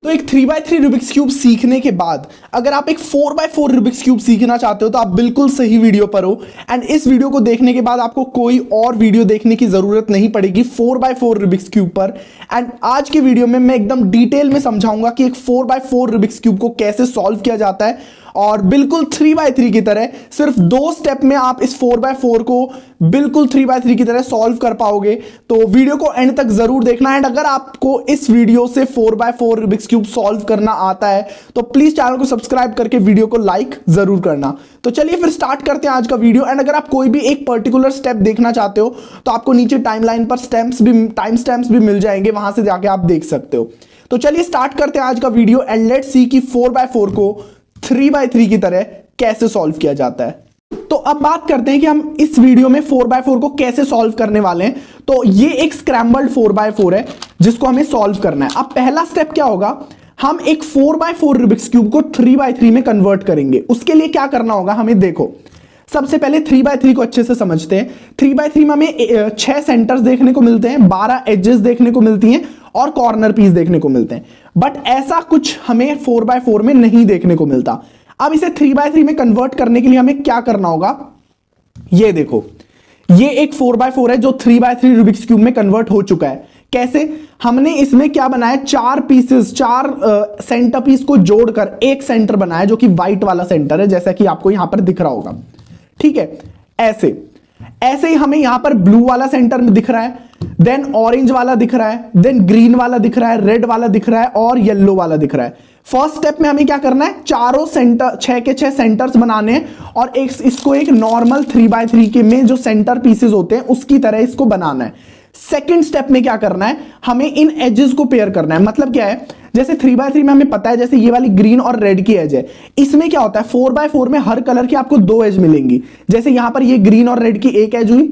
तो एक 3x3 Rubik's cube सीखने के बाद अगर आप एक 4x4 रूबिक्स क्यूब सीखना चाहते हो तो आप बिल्कुल सही वीडियो पर हो। एंड इस वीडियो को देखने के बाद आपको कोई और वीडियो देखने की जरूरत नहीं पड़ेगी 4x4 रूबिक्स क्यूब पर। एंड आज की वीडियो में मैं एकदम डिटेल में समझाऊंगा कि एक 4x4 रूबिक्स क्यूब को कैसे सॉल्व किया जाता है और बिल्कुल 3x3 की तरह सिर्फ 2 स्टेप में आप इस 4x4 को बिल्कुल 3x3 की तरह सॉल्व कर पाओगे। तो वीडियो को एंड तक जरूर देखना। एंड अगर आपको इस वीडियो से 4x4 रूबिक्स क्यूब सॉल्व करना आता है तो प्लीज चैनल को सब्सक्राइब करके वीडियो को लाइक जरूर करना। तो चलिए फिर स्टार्ट करते हैं आज का वीडियो। एंड अगर आप कोई भी एक पर्टिकुलर स्टेप देखना चाहते हो तो आपको नीचे टाइमलाइन पर टाइम स्टैम्प्स भी मिल जाएंगे, वहां से जाके आप देख सकते हो। तो चलिए स्टार्ट करते हैं आज का वीडियो एंड लेट्स सी कि 4x4 को 3x3 की तरह कैसे सॉल्व किया जाता है। तो अब बात करते हैं कि हम इस वीडियो में 4x4 को कैसे सॉल्व करने वाले हैं। तो ये एक स्क्रैम्बल्ड 4x4 है जिसको हमें सॉल्व करना है। अब पहला स्टेप क्या होगा, हम एक 4x4 रूबिक्स क्यूब को 3x3 में कन्वर्ट करेंगे। उसके लिए क्या करना होगा हमें, देखो सबसे पहले 3x3 को अच्छे से समझते हैं। 3x3 में हमें 6 सेंटर्स देखने को मिलते हैं, 12 एजेस देखने को मिलती हैं और कॉर्नर पीस देखने को मिलते हैं। बट ऐसा कुछ हमें 4x4 में नहीं देखने को मिलता। अब इसे 3x3 में कन्वर्ट करने के लिए हमें क्या करना होगा, ये देखो ये एक 4x4 है जो 3x3 रूबिक्स क्यूब में कन्वर्ट हो चुका है। कैसे, हमने इसमें क्या बनाया, 4 पीसेस, 4 सेंटर पीस को जोड़कर एक सेंटर बनाया जो कि व्हाइट वाला सेंटर है, जैसा कि आपको यहां पर दिख रहा होगा। ठीक है, ऐसे ही हमें यहां पर ब्लू वाला सेंटर में दिख रहा है, देन ऑरेंज वाला दिख रहा है, देन ग्रीन वाला दिख रहा है, रेड वाला दिख रहा है और येलो वाला दिख रहा है। फर्स्ट स्टेप में हमें क्या करना है, चारों सेंटर 6 के 6 सेंटर्स बनाने हैं और इसको एक नॉर्मल 3x3 के में जो सेंटर पीसेस होते हैं उसकी तरह इसको बनाना है। सेकेंड स्टेप में क्या करना है, हमें इन एजेस को पेयर करना है। मतलब क्या है, जैसे 3x3 में हमें पता है जैसे ये वाली ग्रीन और रेड की एज है, इसमें क्या होता है 4x4 में हर कलर की आपको 2 एज मिलेंगी। जैसे यहां पर ये ग्रीन और रेड की एक एज हुई,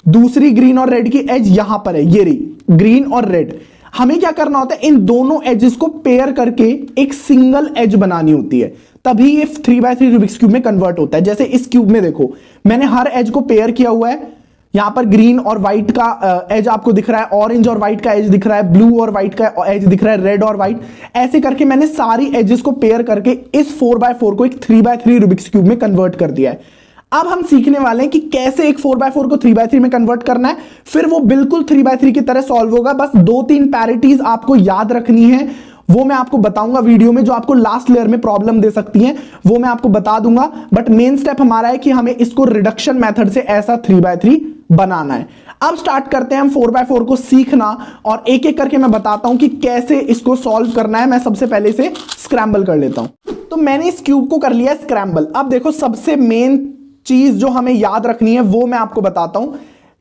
दूसरी ग्रीन और रेड की एज यहां पर है, ये रही ग्रीन और रेड। हमें क्या करना होता है, इन दोनों एजेस को पेयर करके एक सिंगल एज बनानी होती है, तभी ये 3x3 रूबिक्स क्यूब में कन्वर्ट होता है। जैसे इस क्यूब में देखो मैंने हर एज को पेयर किया हुआ है, यहां पर ग्रीन और व्हाइट का एज आपको दिख रहा है, ऑरेंज और व्हाइट का एज दिख रहा है, ब्लू और व्हाइट का एज दिख रहा है, रेड और व्हाइट। ऐसे करके मैंने सारी एजेस को पेयर करके इस 4x4 को एक 3x3 रूबिक्स क्यूब में कन्वर्ट कर दिया है। अब हम सीखने वाले हैं कि कैसे एक 4x4 को 3x3 में कन्वर्ट करना है, फिर वो बिल्कुल 3x3 की तरह सॉल्व होगा। बस 2-3 पैरिटीज आपको याद रखनी है, वो मैं आपको बताऊंगा वीडियो में, जो आपको लास्ट लेयर में प्रॉब्लम दे सकती हैं वो मैं आपको बता दूंगा। बट मेन स्टेप हमारा है कि हमें इसको रिडक्शन मेथड से ऐसा 3x3 बनाना है। अब स्टार्ट करते हैं हम 4x4 को सीखना और एक एक करके मैं बताता हूं कि कैसे इसको सॉल्व करना है। मैं सबसे पहले इसे स्क्रैम्बल कर लेता हूं। तो मैंने इस क्यूब को कर लिया स्क्रैम्बल। अब देखो सबसे मेन चीज जो हमें याद रखनी है वो मैं आपको बताता हूं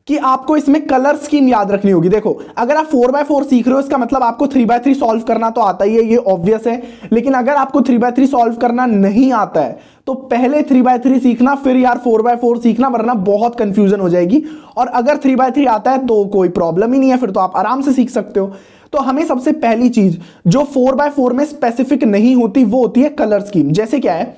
कि आपको इसमें कलर स्कीम याद रखनी होगी। देखो अगर आप 4x4 सीख रहे हो इसका मतलब आपको 3x3 सॉल्व करना तो आता ही है, ये ऑब्वियस है। लेकिन अगर आपको 3x3 सॉल्व करना नहीं आता है तो पहले 3x3 सीखना, फिर यार 4x4 सीखना, वरना बहुत कंफ्यूजन हो जाएगी। और अगर 3x3 आता है तो कोई प्रॉब्लम ही नहीं है, फिर तो आप आराम से सीख सकते हो। तो हमें सबसे पहली चीज जो 4x4 में स्पेसिफिक नहीं होती वो होती है कलर स्कीम। जैसे क्या है,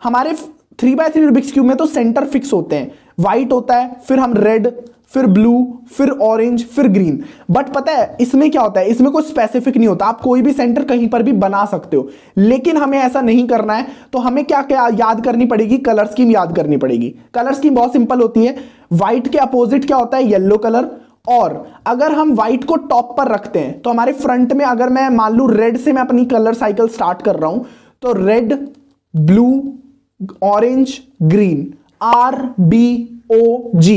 हमारे 3x3 रूबिक्स क्यूब में तो सेंटर फिक्स होते हैं, व्हाइट होता है, फिर हम रेड, फिर ब्लू, फिर ऑरेंज, फिर ग्रीन। बट पता है इसमें क्या होता है, इसमें कोई स्पेसिफिक नहीं होता, आप कोई भी सेंटर कहीं पर भी बना सकते हो। लेकिन हमें ऐसा नहीं करना है, तो हमें क्या क्या याद करनी पड़ेगी, कलर स्कीम याद करनी पड़ेगी। कलर स्कीम बहुत सिंपल होती है, व्हाइट के अपोजिट क्या होता है, येलो कलर। और अगर हम व्हाइट को टॉप पर रखते हैं तो हमारे फ्रंट में, अगर मैं मान लू रेड से मैं अपनी कलर साइकिल स्टार्ट कर रहा हूं, तो red, blue, orange, green, RBOG,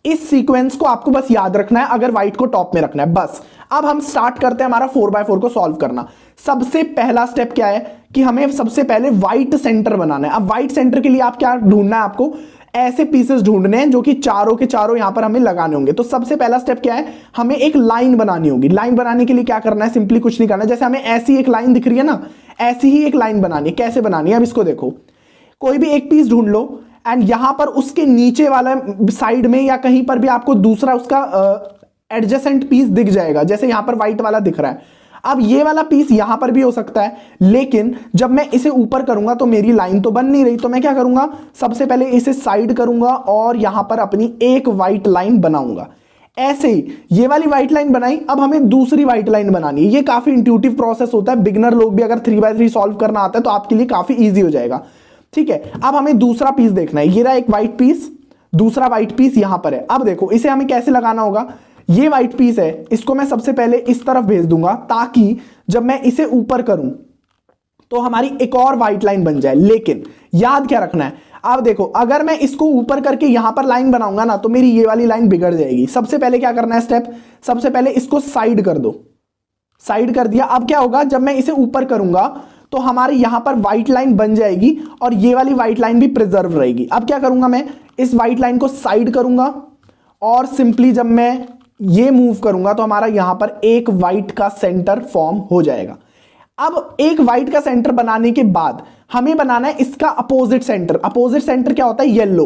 इस सीक्वेंस को आपको बस याद रखना है अगर व्हाइट को टॉप में रखना है, बस। अब हम स्टार्ट करते हैं हमारा 4x4 को सॉल्व करना। सबसे पहला स्टेप क्या है कि हमें सबसे पहले व्हाइट सेंटर बनाना है। अब व्हाइट सेंटर के लिए आप क्या ढूंढना है, आपको ऐसे पीसेस ढूंढने हैं जो कि चारों के चारों यहां पर हमें लगाने होंगे। तो सबसे पहला स्टेप क्या है, हमें एक लाइन बनानी होगी। लाइन बनाने के लिए क्या करना है, सिंपली कुछ नहीं करना। जैसे हमें ऐसी एक लाइन दिख रही है ना, ऐसी ही एक लाइन बनानी है। कैसे बनानी है, अब इसको देखो, कोई भी एक पीस ढूंढ लो एंड यहां पर उसके नीचे वाला साइड में या कहीं पर भी आपको दूसरा उसका एडजेसेंट पीस दिख जाएगा। जैसे यहां पर व्हाइट वाला दिख रहा है, अब ये वाला पीस यहां पर भी हो सकता है, लेकिन जब मैं इसे ऊपर करूंगा तो मेरी लाइन तो बन नहीं रही। तो मैं क्या करूंगा, सबसे पहले इसे साइड करूंगा और यहां पर अपनी एक व्हाइट लाइन बनाऊंगा। ऐसे ही ये वाली व्हाइट लाइन बनाई, अब हमें दूसरी व्हाइट लाइन बनानी है। ये काफी इंट्यूटिव प्रोसेस होता है, बिगनर लोग भी अगर 3x3 सॉल्व करना आता है तो आपके लिए काफी इजी हो जाएगा। ठीक है, अब हमें दूसरा पीस देखना है। ये रहा एक व्हाइट पीस, दूसरा व्हाइट पीस यहां पर है। अब देखो इसे हमें कैसे लगाना होगा। ये व्हाइट पीस है, इसको मैं सबसे पहले इस तरफ भेज दूंगा ताकि जब मैं इसे ऊपर करूं तो हमारी एक और व्हाइट लाइन बन जाए। लेकिन याद क्या रखना है, अब देखो अगर मैं इसको ऊपर करके यहां पर लाइन बनाऊंगा ना तो मेरी ये वाली लाइन बिगड़ जाएगी। सबसे पहले क्या करना है स्टेप, सबसे पहले इसको साइड कर दो। साइड कर दिया, अब क्या होगा जब मैं इसे ऊपर करूंगा तो हमारी यहां पर व्हाइट लाइन बन जाएगी और ये वाली व्हाइट लाइन भी प्रिजर्व रहेगी। अब क्या करूंगा, मैं इस व्हाइट लाइन को साइड करूंगा और सिंपली जब मैं ये मूव करूंगा तो हमारा यहां पर एक व्हाइट का सेंटर फॉर्म हो जाएगा। अब एक व्हाइट का सेंटर बनाने के बाद हमें बनाना है इसका अपोजिट सेंटर। अपोजिट सेंटर क्या होता है, येलो।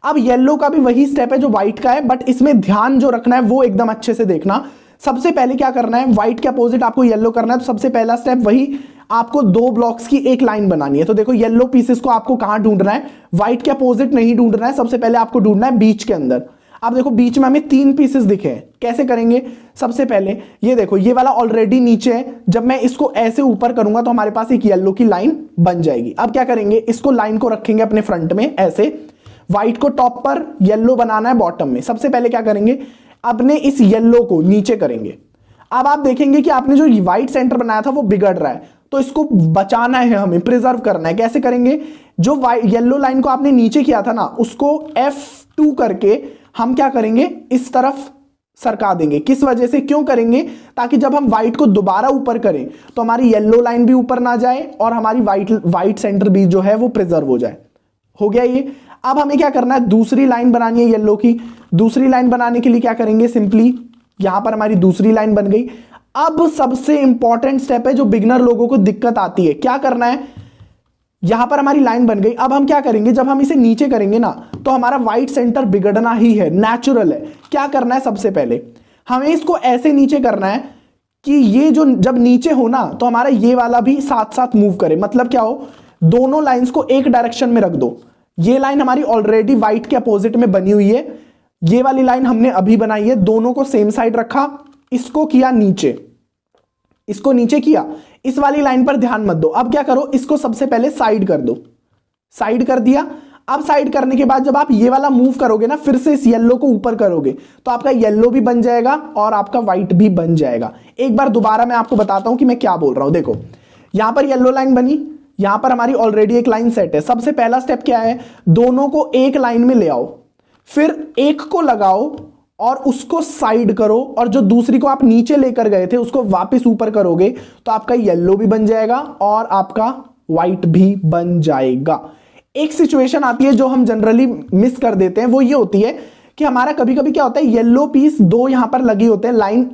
अब येलो का भी वही स्टेप है जो व्हाइट का है, बट इसमें ध्यान जो रखना है वो एकदम अच्छे से देखना। सबसे पहले क्या करना है, व्हाइट के अपोजिट आपको येलो करना है, तो सबसे पहला स्टेप वही, आपको दो ब्लॉक्स की एक लाइन बनानी है। तो देखो येलो पीसेस को आपको कहां ढूंढना है, व्हाइट के अपोजिट नहीं ढूंढना है, सबसे पहले आपको ढूंढना है बीच के अंदर। अब देखो बीच में हमें 3 पीसेस दिखे हैं, कैसे करेंगे, सबसे पहले ये देखो ये वाला ऑलरेडी नीचे है, जब मैं इसको ऐसे ऊपर करूंगा तो हमारे पास एक येलो की लाइन बन जाएगी। अब क्या करेंगे, इसको लाइन को रखेंगे अपने फ्रंट में ऐसे, व्हाइट को टॉप पर, येलो बनाना है बॉटम में। सबसे पहले क्या करेंगे, अपने इस येलो को नीचे करेंगे। अब आप देखेंगे कि आपने जो व्हाइट सेंटर बनाया था वो बिगड़ रहा है, तो इसको बचाना है, हमें प्रिजर्व करना है। कैसे करेंगे, जो येलो लाइन को आपने नीचे किया था ना उसको F2 करके हम क्या करेंगे, इस तरफ सरका देंगे। किस वजह से, क्यों करेंगे, ताकि जब हम व्हाइट को दोबारा ऊपर करें तो हमारी येलो लाइन भी ऊपर ना जाए और हमारी व्हाइट सेंटर भी जो है वो प्रिजर्व हो जाए। हो गया ये। अब हमें क्या करना है, दूसरी लाइन बनानी है येलो की। दूसरी लाइन बनाने के लिए क्या करेंगे, सिंपली यहां पर हमारी दूसरी लाइन बन गई। अब सबसे इंपॉर्टेंट स्टेप है जो बिगनर लोगों को दिक्कत आती है, क्या करना है, यहां पर हमारी लाइन बन गई। अब हम क्या करेंगे, जब हम इसे नीचे करेंगे ना तो हमारा व्हाइट सेंटर बिगड़ना ही है, नेचुरल है। क्या करना है, सबसे पहले हमें इसको ऐसे नीचे करना है कि ये जो जब नीचे हो ना तो हमारा ये वाला भी साथ साथ मूव करे। मतलब क्या हो, दोनों लाइंस को एक डायरेक्शन में रख दो। ये लाइन हमारी ऑलरेडी व्हाइट के अपोजिट में बनी हुई है, ये वाली लाइन हमने अभी बनाई है, दोनों को सेम साइड रखा, इसको किया नीचे, इसको नीचे किया, इस वाली लाइन पर ध्यान मत दो। अब क्या करो, इसको सबसे पहले साइड कर दो। साइड कर दिया। अब साइड करने के बाद जब आप ये वाला मूव करोगे ना, फिर से इस येलो को ऊपर करोगे तो आपका येलो भी बन जाएगा और आपका व्हाइट भी बन जाएगा। एक बार दोबारा मैं आपको बताता हूं कि मैं क्या बोल रहा हूं। देखो यहां पर येलो लाइन बनी, यहां पर हमारी ऑलरेडी एक लाइन सेट है। सबसे पहला स्टेप क्या है, दोनों को एक लाइन में ले आओ, फिर एक को लगाओ और उसको साइड करो, और जो दूसरी को आप नीचे लेकर गए थे उसको वापस ऊपर करोगे तो आपका येलो भी बन जाएगा और आपका व्हाइट भी बन जाएगा। एक सिचुएशन आती है जो हम जनरली मिस कर देते हैं, वो ये होती है कि हमारा कभी कभी क्या होता है, येलो पीस दो यहां पर लगे होते हैं, लाइन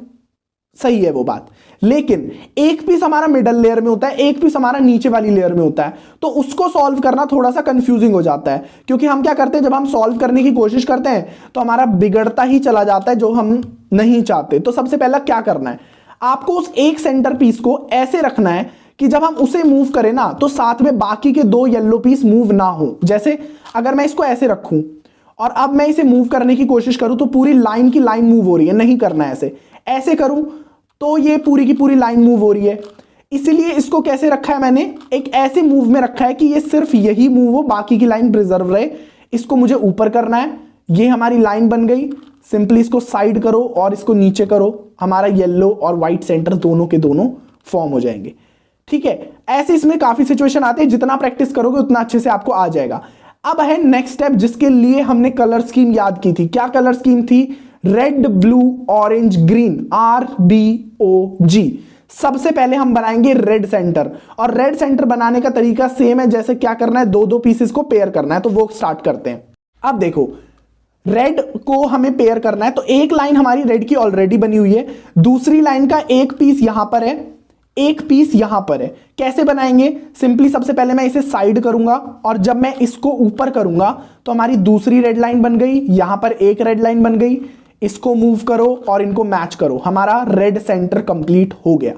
सही है वो बात, लेकिन एक पीस हमारा मिडल लेयर में होता है, एक पीस हमारा नीचे वाली लेयर में होता है, तो उसको सॉल्व करना थोड़ा सा कंफ्यूजिंग हो जाता है। क्योंकि हम क्या करते हैं, जब हम सॉल्व करने की कोशिश करते हैं तो हमारा बिगड़ता ही चला जाता है, जो हम नहीं चाहते। तो सबसे पहला क्या करना है, आपको उस एक सेंटर पीस को ऐसे रखना है कि जब हम उसे मूव करें ना तो साथ में बाकी के दो येलो पीस मूव ना हो। जैसे अगर मैं इसको ऐसे रखूं और अब मैं इसे मूव करने की कोशिश करूं तो पूरी लाइन की लाइन मूव हो रही है, नहीं करना है ऐसे। ऐसे करूं तो ये पूरी की पूरी लाइन मूव हो रही है, इसीलिए इसको कैसे रखा है मैंने, एक ऐसे मूव में रखा है कि ये सिर्फ यही मूव हो, बाकी की लाइन प्रिजर्व रहे। इसको मुझे ऊपर करना है, ये हमारी लाइन बन गई, सिंपली इसको साइड करो और इसको नीचे करो, हमारा येलो और व्हाइट सेंटर दोनों के दोनों फॉर्म हो जाएंगे। ठीक है, ऐसे इसमें काफी सिचुएशन आते हैं, जितना प्रैक्टिस करोगे उतना अच्छे से आपको आ जाएगा। अब है नेक्स्ट स्टेप जिसके लिए हमने कलर स्कीम याद की थी। क्या कलर स्कीम थी, red blue orange green, RBOG। सबसे पहले हम बनाएंगे रेड सेंटर, और रेड सेंटर बनाने का तरीका सेम है, जैसे क्या करना है, दो दो पीसेस को पेयर करना है। तो वो स्टार्ट करते हैं। अब देखो रेड को हमें पेयर करना है, तो एक लाइन हमारी रेड की ऑलरेडी बनी हुई है, दूसरी लाइन का एक पीस यहां पर है, एक पीस यहां पर है। कैसे बनाएंगे, सिंपली सबसे पहले मैं इसे साइड करूंगा और जब मैं इसको ऊपर करूंगा तो हमारी दूसरी रेड लाइन बन गई, यहां पर एक रेड लाइन बन गई, इसको मूव करो और इनको मैच करो, हमारा रेड सेंटर कंप्लीट हो गया।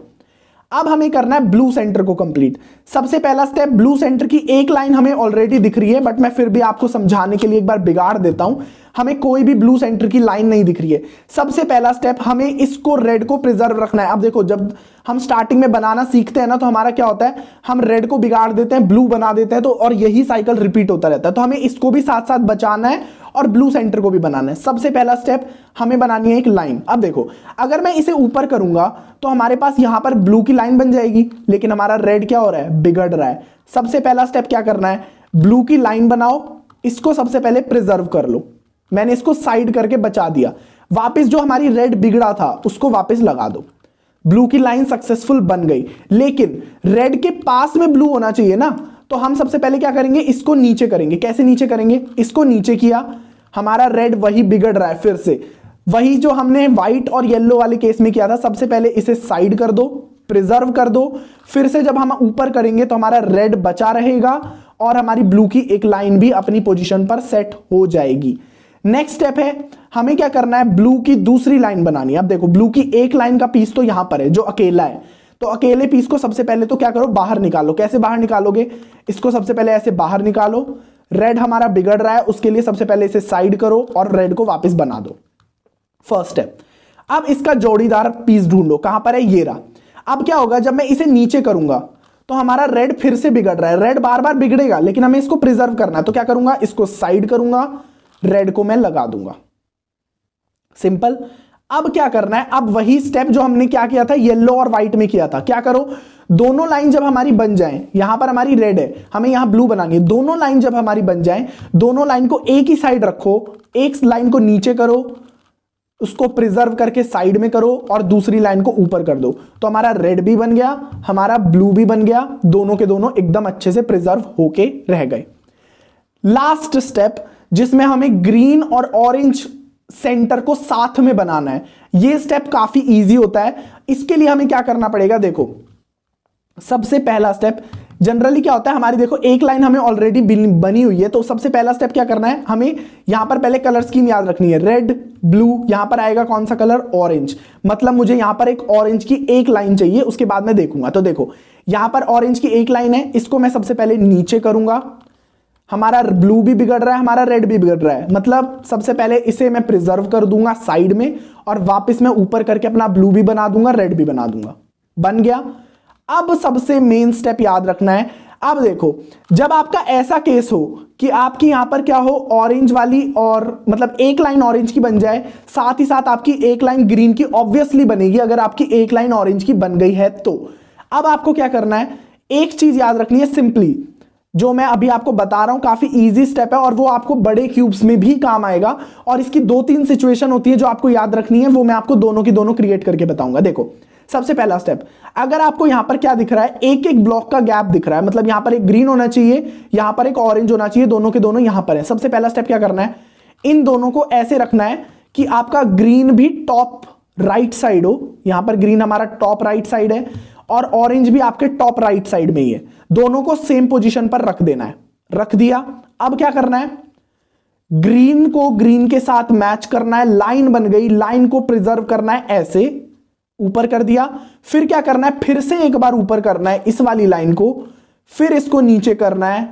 अब हमें करना है ब्लू सेंटर को कंप्लीट। सबसे पहला स्टेप, ब्लू सेंटर की एक लाइन हमें ऑलरेडी दिख रही है, बट मैं फिर भी आपको समझाने के लिए एक बार बिगाड़ देता हूं। हमें कोई भी ब्लू सेंटर की लाइन नहीं दिख रही है। सबसे पहला स्टेप, हमें इसको रेड को प्रिजर्व रखना है। अब देखो, जब हम स्टार्टिंग में बनाना सीखते हैं ना, तो हमारा क्या होता है, हम रेड को बिगाड़ देते हैं, ब्लू बना देते हैं, तो और यही साइकिल रिपीट होता रहता है। तो हमें इसको भी साथ साथ बचाना है और ब्लू सेंटर को भी बनाना है। सबसे पहला स्टेप, हमें बनानी है एक लाइन। अब देखो, अगर मैं इसे ऊपर करूंगा तो हमारे पास यहां पर ब्लू की लाइन बन जाएगी, लेकिन हमारा रेड क्या हो रहा है, बिगड़ रहा है। सबसे पहला स्टेप क्या करना है, ब्लू की लाइन बनाओ, इसको सबसे पहले प्रिजर्व कर लो। मैंने इसको साइड करके बचा दिया। वापस जो हमारी रेड बिगड़ा था उसको वापस लगा दो। ब्लू की लाइन सक्सेसफुल बन गई, लेकिन रेड के पास में ब्लू होना चाहिए ना, तो हम सबसे पहले क्या करेंगे, इसको नीचे करेंगे। कैसे नीचे करेंगे, इसको नीचे किया, हमारा रेड वही बिगड़ रहा है फिर से, वही जो हमने व्हाइट और येलो वाले केस में किया था। सबसे पहले इसे साइड कर दो, प्रिजर्व कर दो, फिर से जब हम ऊपर करेंगे तो हमारा रेड बचा रहेगा और हमारी ब्लू की एक लाइन भी अपनी पोजीशन पर सेट हो जाएगी। नेक्स्ट स्टेप है, हमें क्या करना है, ब्लू की दूसरी लाइन बनानी है। अब देखो, ब्लू की एक लाइन का पीस तो यहां पर है जो अकेला है, तो अकेले पीस को सबसे पहले तो क्या करो, बाहर निकालो। कैसे बाहर निकालोगे, इसको सबसे पहले ऐसे बाहर निकालो। रेड हमारा बिगड़ रहा है, उसके लिए सबसे पहले इसे साइड करो और रेड को वापस बना दो। First step. अब इसका जोड़ीदार पीस ढूंढो, कहां पर है, ये रहा। अब क्या होगा, जब मैं इसे नीचे करूंगा तो हमारा रेड फिर से बिगड़ रहा है। रेड बार बार बिगड़ेगा, लेकिन हमें इसको प्रिजर्व करना है, तो क्या करूंगा, इसको साइड करूंगा, रेड को मैं लगा दूंगा। सिंपल। अब क्या करना है, अब वही स्टेप जो हमने क्या किया था, येलो और व्हाइट में किया था। क्या करो, दोनों लाइन जब हमारी बन जाए, यहां पर हमारी रेड है, हमें यहां ब्लू बनानी है। दोनों लाइन जब हमारी बन जाए, दोनों लाइन को एक ही साइड रखो, एक लाइन को नीचे करो, उसको प्रिजर्व करके साइड में करो और दूसरी लाइन को ऊपर कर दो, तो हमारा रेड भी बन गया, हमारा ब्लू भी बन गया, दोनों के दोनों एकदम अच्छे से प्रिजर्व होके रह गए। लास्ट स्टेप, जिसमें हमें ग्रीन और ऑरेंज सेंटर को साथ में बनाना है। यह स्टेप काफी इजी होता है। इसके लिए हमें क्या करना पड़ेगा, देखो, सबसे पहला स्टेप, जनरली क्या होता है, हमारी देखो एक लाइन हमें ऑलरेडी बनी हुई है, तो सबसे पहला स्टेप क्या करना है, हमें यहां पर पहले कलर स्कीम याद रखनी है। रेड, ब्लू, यहां पर आएगा कौन सा कलर, ऑरेंज। मतलब मुझे यहां पर एक ऑरेंज की एक लाइन चाहिए, उसके बाद मैं देखूंगा। तो देखो, यहां पर ऑरेंज की एक लाइन है, इसको मैं सबसे पहले नीचे करूंगा। हमारा ब्लू भी बिगड़ रहा है, हमारा रेड भी बिगड़ रहा है, मतलब सबसे पहले इसे मैं प्रिजर्व कर दूंगा साइड में, और वापस मैं ऊपर करके अपना ब्लू भी बना दूंगा, रेड भी बना दूंगा। बन गया। अब सबसे मेन स्टेप याद रखना है। अब देखो, जब आपका ऐसा केस हो कि आपकी यहां पर क्या हो, ऑरेंज वाली और मतलब एक लाइन ऑरेंज की बन जाए, साथ ही साथ आपकी एक लाइन ग्रीन की ऑब्वियसली बनेगी अगर आपकी एक लाइन ऑरेंज की बन गई है तो। अब आपको क्या करना है, एक चीज याद रखनी है, सिंपली जो मैं अभी आपको बता रहा हूं काफी इजी स्टेप है और वो आपको बड़े क्यूब्स में भी काम आएगा, और इसकी 2-3 सिचुएशन होती है जो आपको याद रखनी है, वो मैं आपको दोनों की दोनों क्रिएट करके बताऊंगा। देखो, सबसे पहला स्टेप, अगर आपको यहां पर क्या दिख रहा है, एक एक ब्लॉक का गैप दिख रहा है, मतलब यहां पर एक ग्रीन होना चाहिए, यहां पर एक ऑरेंज होना चाहिए, दोनों के दोनों यहां पर है। सबसे पहला स्टेप क्या करना है, इन दोनों को ऐसे रखना है कि आपका ग्रीन भी टॉप राइट साइड हो। यहां पर ग्रीन हमारा टॉप राइट साइड है और ऑरेंज भी आपके टॉप राइट साइड में ही है। दोनों को सेम पोजीशन पर रख देना है। रख दिया। अब क्या करना है, ग्रीन को ग्रीन के साथ मैच करना है, लाइन बन गई, लाइन को प्रिजर्व करना है, ऐसे ऊपर कर दिया। फिर क्या करना है, फिर से एक बार ऊपर करना है इस वाली लाइन को, फिर इसको नीचे करना है,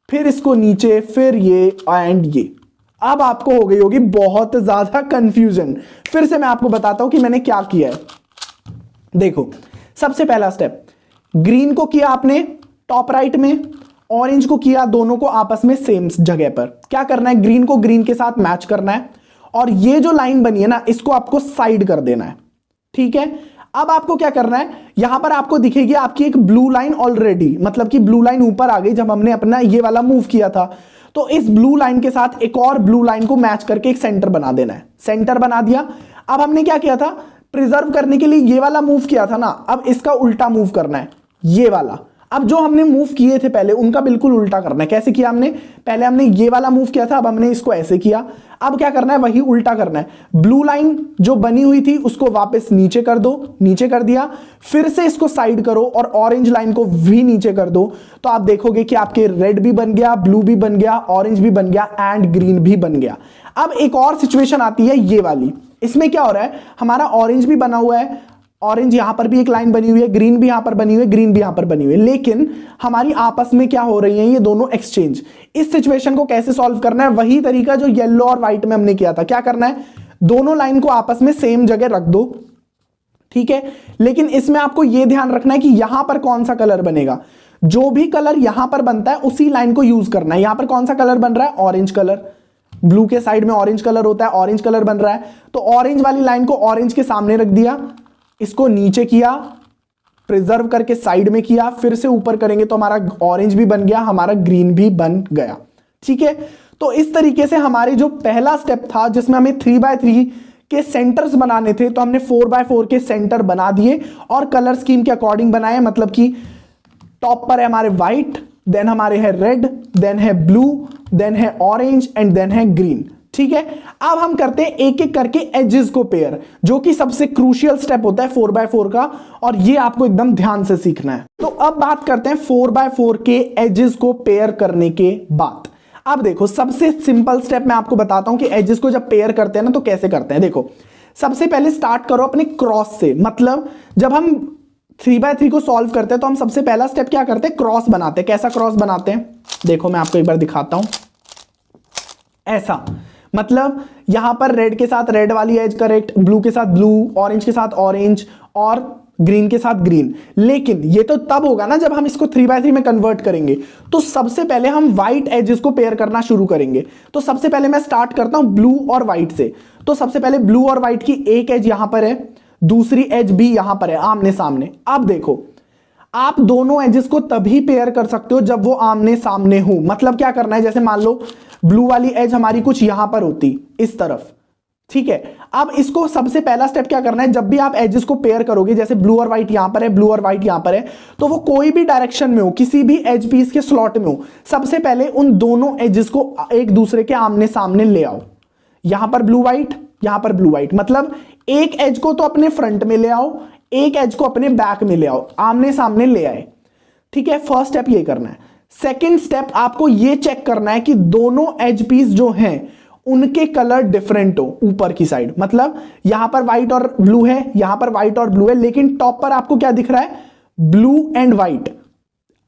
फिर इसको नीचे, फिर ये एंड ये। अब आपको हो गई होगी बहुत ज्यादा कंफ्यूजन। फिर से मैं आपको बताता हूं कि मैंने क्या किया है। देखो, सबसे पहला स्टेप, ग्रीन को किया आपने टॉप राइट में, ऑरेंज को किया दोनों को आपस में सेम जगह पर। क्या करना है, ग्रीन को ग्रीन के साथ मैच करना है और ये जो लाइन बनी है ना, इसको आपको साइड कर देना है। ठीक है। अब आपको क्या करना है, यहां पर आपको दिखेगी आपकी एक ब्लू लाइन ऑलरेडी, मतलब कि ब्लू लाइन ऊपर आ गई जब हमने अपना ये वाला मूव किया था। तो इस ब्लू लाइन के साथ एक और ब्लू लाइन को मैच करके एक सेंटर बना देना है। सेंटर बना दिया। अब हमने क्या किया था, प्रिजर्व करने के लिए ये वाला मूव किया था ना, अब इसका उल्टा मूव करना है, ये वाला। अब जो हमने मूव किए थे पहले उनका बिल्कुल उल्टा करना है। कैसे किया हमने, पहले हमने ये वाला मूव किया था, अब हमने इसको ऐसे किया। अब क्या करना है, वही उल्टा करना है। ब्लू लाइन जो बनी हुई थी उसको वापस नीचे कर दो, नीचे कर दिया, फिर से इसको साइड करो और ऑरेंज लाइन को भी नीचे कर दो। तो आप देखोगे कि आपके रेड भी बन गया, ब्लू भी बन गया, ऑरेंज भी बन गया एंड ग्रीन भी बन गया। अब एक और सिचुएशन आती है ये वाली। इसमें क्या हो रहा है, हमारा ऑरेंज भी बना हुआ है, ऑरेंज यहां पर भी एक लाइन बनी हुई है, ग्रीन भी यहां पर बनी हुई है, ग्रीन भी यहां पर बनी हुई है, लेकिन हमारी आपस में क्या हो रही है ये दोनों एक्सचेंज। इस सिचुएशन को कैसे सॉल्व करना है, वही तरीका जो येलो और व्हाइट में हमने किया था। क्या करना है, दोनों लाइन को आपस में सेम जगह रख दो, ठीक है, लेकिन इसमें आपको यह ध्यान रखना है कि यहां पर कौन सा कलर बनेगा। जो भी कलर यहां पर बनता है उसी लाइन को यूज करना है। यहां पर कौन सा कलर बन रहा है, ऑरेंज कलर, ब्लू के साइड में ऑरेंज कलर होता है, ऑरेंज कलर बन रहा है, तो ऑरेंज वाली लाइन को ऑरेंज के सामने रख दिया, इसको नीचे किया, प्रिजर्व करके साइड में किया, फिर से ऊपर करेंगे तो हमारा ऑरेंज भी बन गया, हमारा ग्रीन भी बन गया, ठीक है। तो इस तरीके से हमारे जो पहला स्टेप था जिसमें हमें 3x3 के सेंटर्स बनाने थे, तो हमने 4x4 के सेंटर बना दिए और कलर स्कीम के अकॉर्डिंग बनाए। मतलब कि टॉप पर है हमारे व्हाइट, देन हमारे है रेड, देन है ब्लू, देन है ऑरेंज एंड देन है ग्रीन, ठीक है। अब हम करते हैं एक एक करके एजेस को पेयर, जो कि सबसे क्रूशियल स्टेप होता है 4x4 का, और ये आपको एकदम ध्यान से सीखना है। तो अब बात करते हैं 4x4 के एजेस को पेयर करने के बाद। अब देखो, सबसे सिंपल स्टेप मैं आपको बताता हूं कि एजेस को जब पेयर करते हैं ना तो कैसे करते हैं। देखो, सबसे पहले स्टार्ट करो अपने क्रॉस से। मतलब जब हम 3x3 को सॉल्व करते हैं तो हम सबसे पहला स्टेप क्या करते हैं, क्रॉस बनाते हैं। कैसा क्रॉस बनाते हैं, देखो मैं आपको एक बार दिखाता हूं। ऐसा, मतलब यहां पर रेड के साथ रेड वाली एज करेक्ट, ब्लू के साथ ब्लू, ऑरेंज के साथ ऑरेंज और ग्रीन के साथ ग्रीन। लेकिन ये तो तब होगा ना जब हम इसको 3x3 में कन्वर्ट करेंगे। तो सबसे पहले हम व्हाइट एजेस को पेयर करना शुरू करेंगे। तो सबसे पहले मैं स्टार्ट करता हूं ब्लू और व्हाइट से। तो सबसे पहले ब्लू और व्हाइट की एक एज यहां पर है, दूसरी एज भी यहां पर है आमने सामने। अब देखो, आप दोनों एजेस को तभी पेयर कर सकते हो जब वो आमने सामने हो। मतलब क्या करना है, जैसे मान लो ब्लू वाली एज हमारी कुछ यहां पर होती, इस तरफ, ठीक है। अब इसको सबसे पहला स्टेप क्या करना है, जब भी आप एजेस को पेयर करोगे, जैसे ब्लू और व्हाइट यहां पर है, ब्लू और व्हाइट यहां पर है, तो वो कोई भी डायरेक्शन में हो, किसी भी एज पीस के स्लॉट में हो, सबसे पहले उन दोनों एजेस को एक दूसरे के आमने सामने ले आओ। यहां पर ब्लू व्हाइट, यहां पर ब्लू व्हाइट, मतलब एक एज को तो अपने फ्रंट में ले आओ, एक एज को अपने बैक में ले आओ, आमने सामने ले आए, ठीक है। फर्स्ट स्टेप ये करना है। सेकेंड स्टेप आपको ये चेक करना है कि दोनों एज पीस जो हैं उनके कलर डिफरेंट हो ऊपर की साइड। मतलब यहां पर व्हाइट और ब्लू है, यहां पर व्हाइट और ब्लू है, लेकिन टॉप पर आपको क्या दिख रहा है, ब्लू एंड व्हाइट।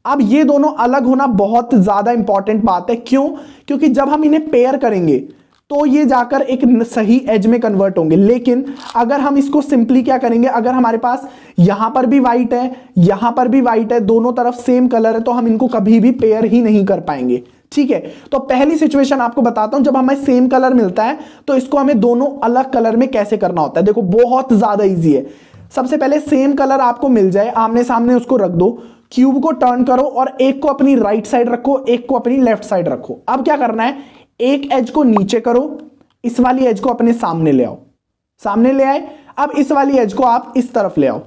अब ये दोनों अलग होना बहुत ज्यादा इंपॉर्टेंट बात है। क्यों, क्योंकि जब हम इन्हें पेयर करेंगे तो ये जाकर एक सही एज में कन्वर्ट होंगे। लेकिन अगर हम इसको सिंपली क्या करेंगे, अगर हमारे पास यहां पर भी व्हाइट है, यहां पर भी व्हाइट है, दोनों तरफ सेम कलर है, तो हम इनको कभी भी पेयर ही नहीं कर पाएंगे, ठीक है। तो पहली सिचुएशन आपको बताता हूं, जब हमें सेम कलर मिलता है तो इसको हमें दोनों अलग कलर में कैसे करना होता है। देखो, बहुत ज्यादा ईजी है। सबसे पहले सेम कलर आपको मिल जाए, आमने सामने उसको रख दो, क्यूब को टर्न करो और एक को अपनी राइट साइड रखो, एक को अपनी लेफ्ट साइड रखो। अब क्या करना है, एक एज को नीचे करो, इस वाली एज को अपने सामने ले आओ, सामने ले आए। अब इस वाली एज को आप इस तरफ ले आओ,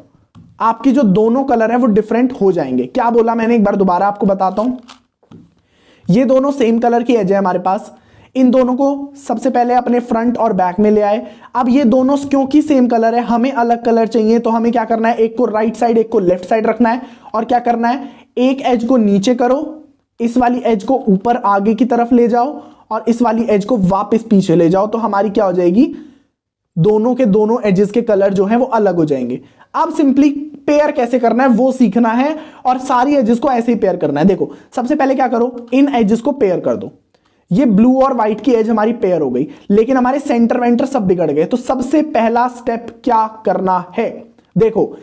आपकी जो दोनों कलर है वो डिफरेंट हो जाएंगे। क्या बोला मैंने, एक बार दोबारा आपको बताता हूं। ये दोनों सेम कलर की एज है हमारे पास, इन दोनों को सबसे पहले अपने फ्रंट और बैक में ले आए। अब ये दोनों क्योंकि सेम कलर है, हमें अलग कलर चाहिए, तो हमें क्या करना है, एक को राइट साइड एक को लेफ्ट साइड रखना है। और क्या करना है, एक एज को नीचे करो, इस वाली एज को ऊपर आगे की तरफ ले जाओ और इस वाली एज को वापस पीछे ले जाओ, तो हमारी क्या हो जाएगी, दोनों के दोनों एजेस के कलर जो है वो अलग हो जाएंगे। अब सिंपली पेयर कैसे करना है वो सीखना है और सारी एजेस को ऐसे ही पेयर करना है। देखो, सबसे पहले क्या करो, इन एजेस को पेयर कर दो। ये ब्लू और व्हाइट की एज हमारी पेयर हो गई, लेकिन हमारे सेंटर वेंटर सब बिगड़ गए। तो सबसे पहला स्टेप क्या करना है, देखो,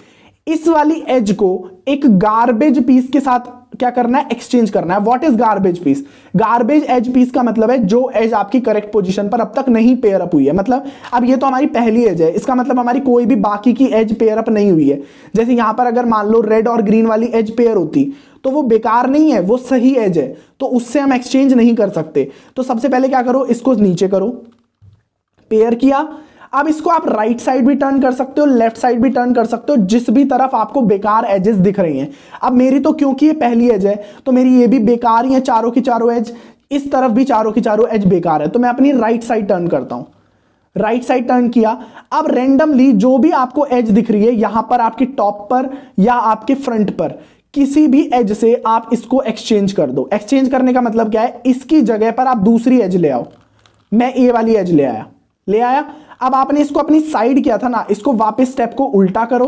इस वाली एज को एक गार्बेज पीस के साथ क्या करना है, एक्सचेंज करना है। What is garbage piece, garbage as piece का मतलब है जो एज आपकी करेक्ट पोजीशन पर अब तक नहीं पेयर अप हुई है। मतलब अब ये तो हमारी पहली एज है, इसका मतलब हमारी कोई भी बाकी की एज पेयर अप नहीं हुई है। जैसे यहां पर अगर मान लो रेड और ग्रीन वाली एज पेयर होती तो वो बेकार नहीं है, वो सही एज है, तो उससे हम एक्सचेंज नहीं कर सकते। तो सबसे पहले क्या करो, इसको नीचे करो, पेयर किया। अब इसको आप राइट साइड भी टर्न कर सकते हो, लेफ्ट साइड भी टर्न कर सकते हो, जिस भी तरफ आपको बेकार एजेस दिख रही हैं। अब मेरी तो क्योंकि ये पहली एज है तो मेरी ये भी बेकार ही है, चारों की चारों एज, इस तरफ भी चारों की चारों एज बेकार है, तो मैं अपनी राइट साइड टर्न करता हूं। राइट साइड टर्न किया। अब रेंडमली जो भी आपको एज दिख रही है, यहां पर आपकी टॉप पर या आपके फ्रंट पर किसी भी एज से आप इसको एक्सचेंज कर दो। एक्सचेंज करने का मतलब क्या है, इसकी जगह पर आप दूसरी एज ले आओ। मैं ये वाली एज ले आया। अब आपने इसको अपनी साइड किया था ना, इसको वापस स्टेप को उल्टा करो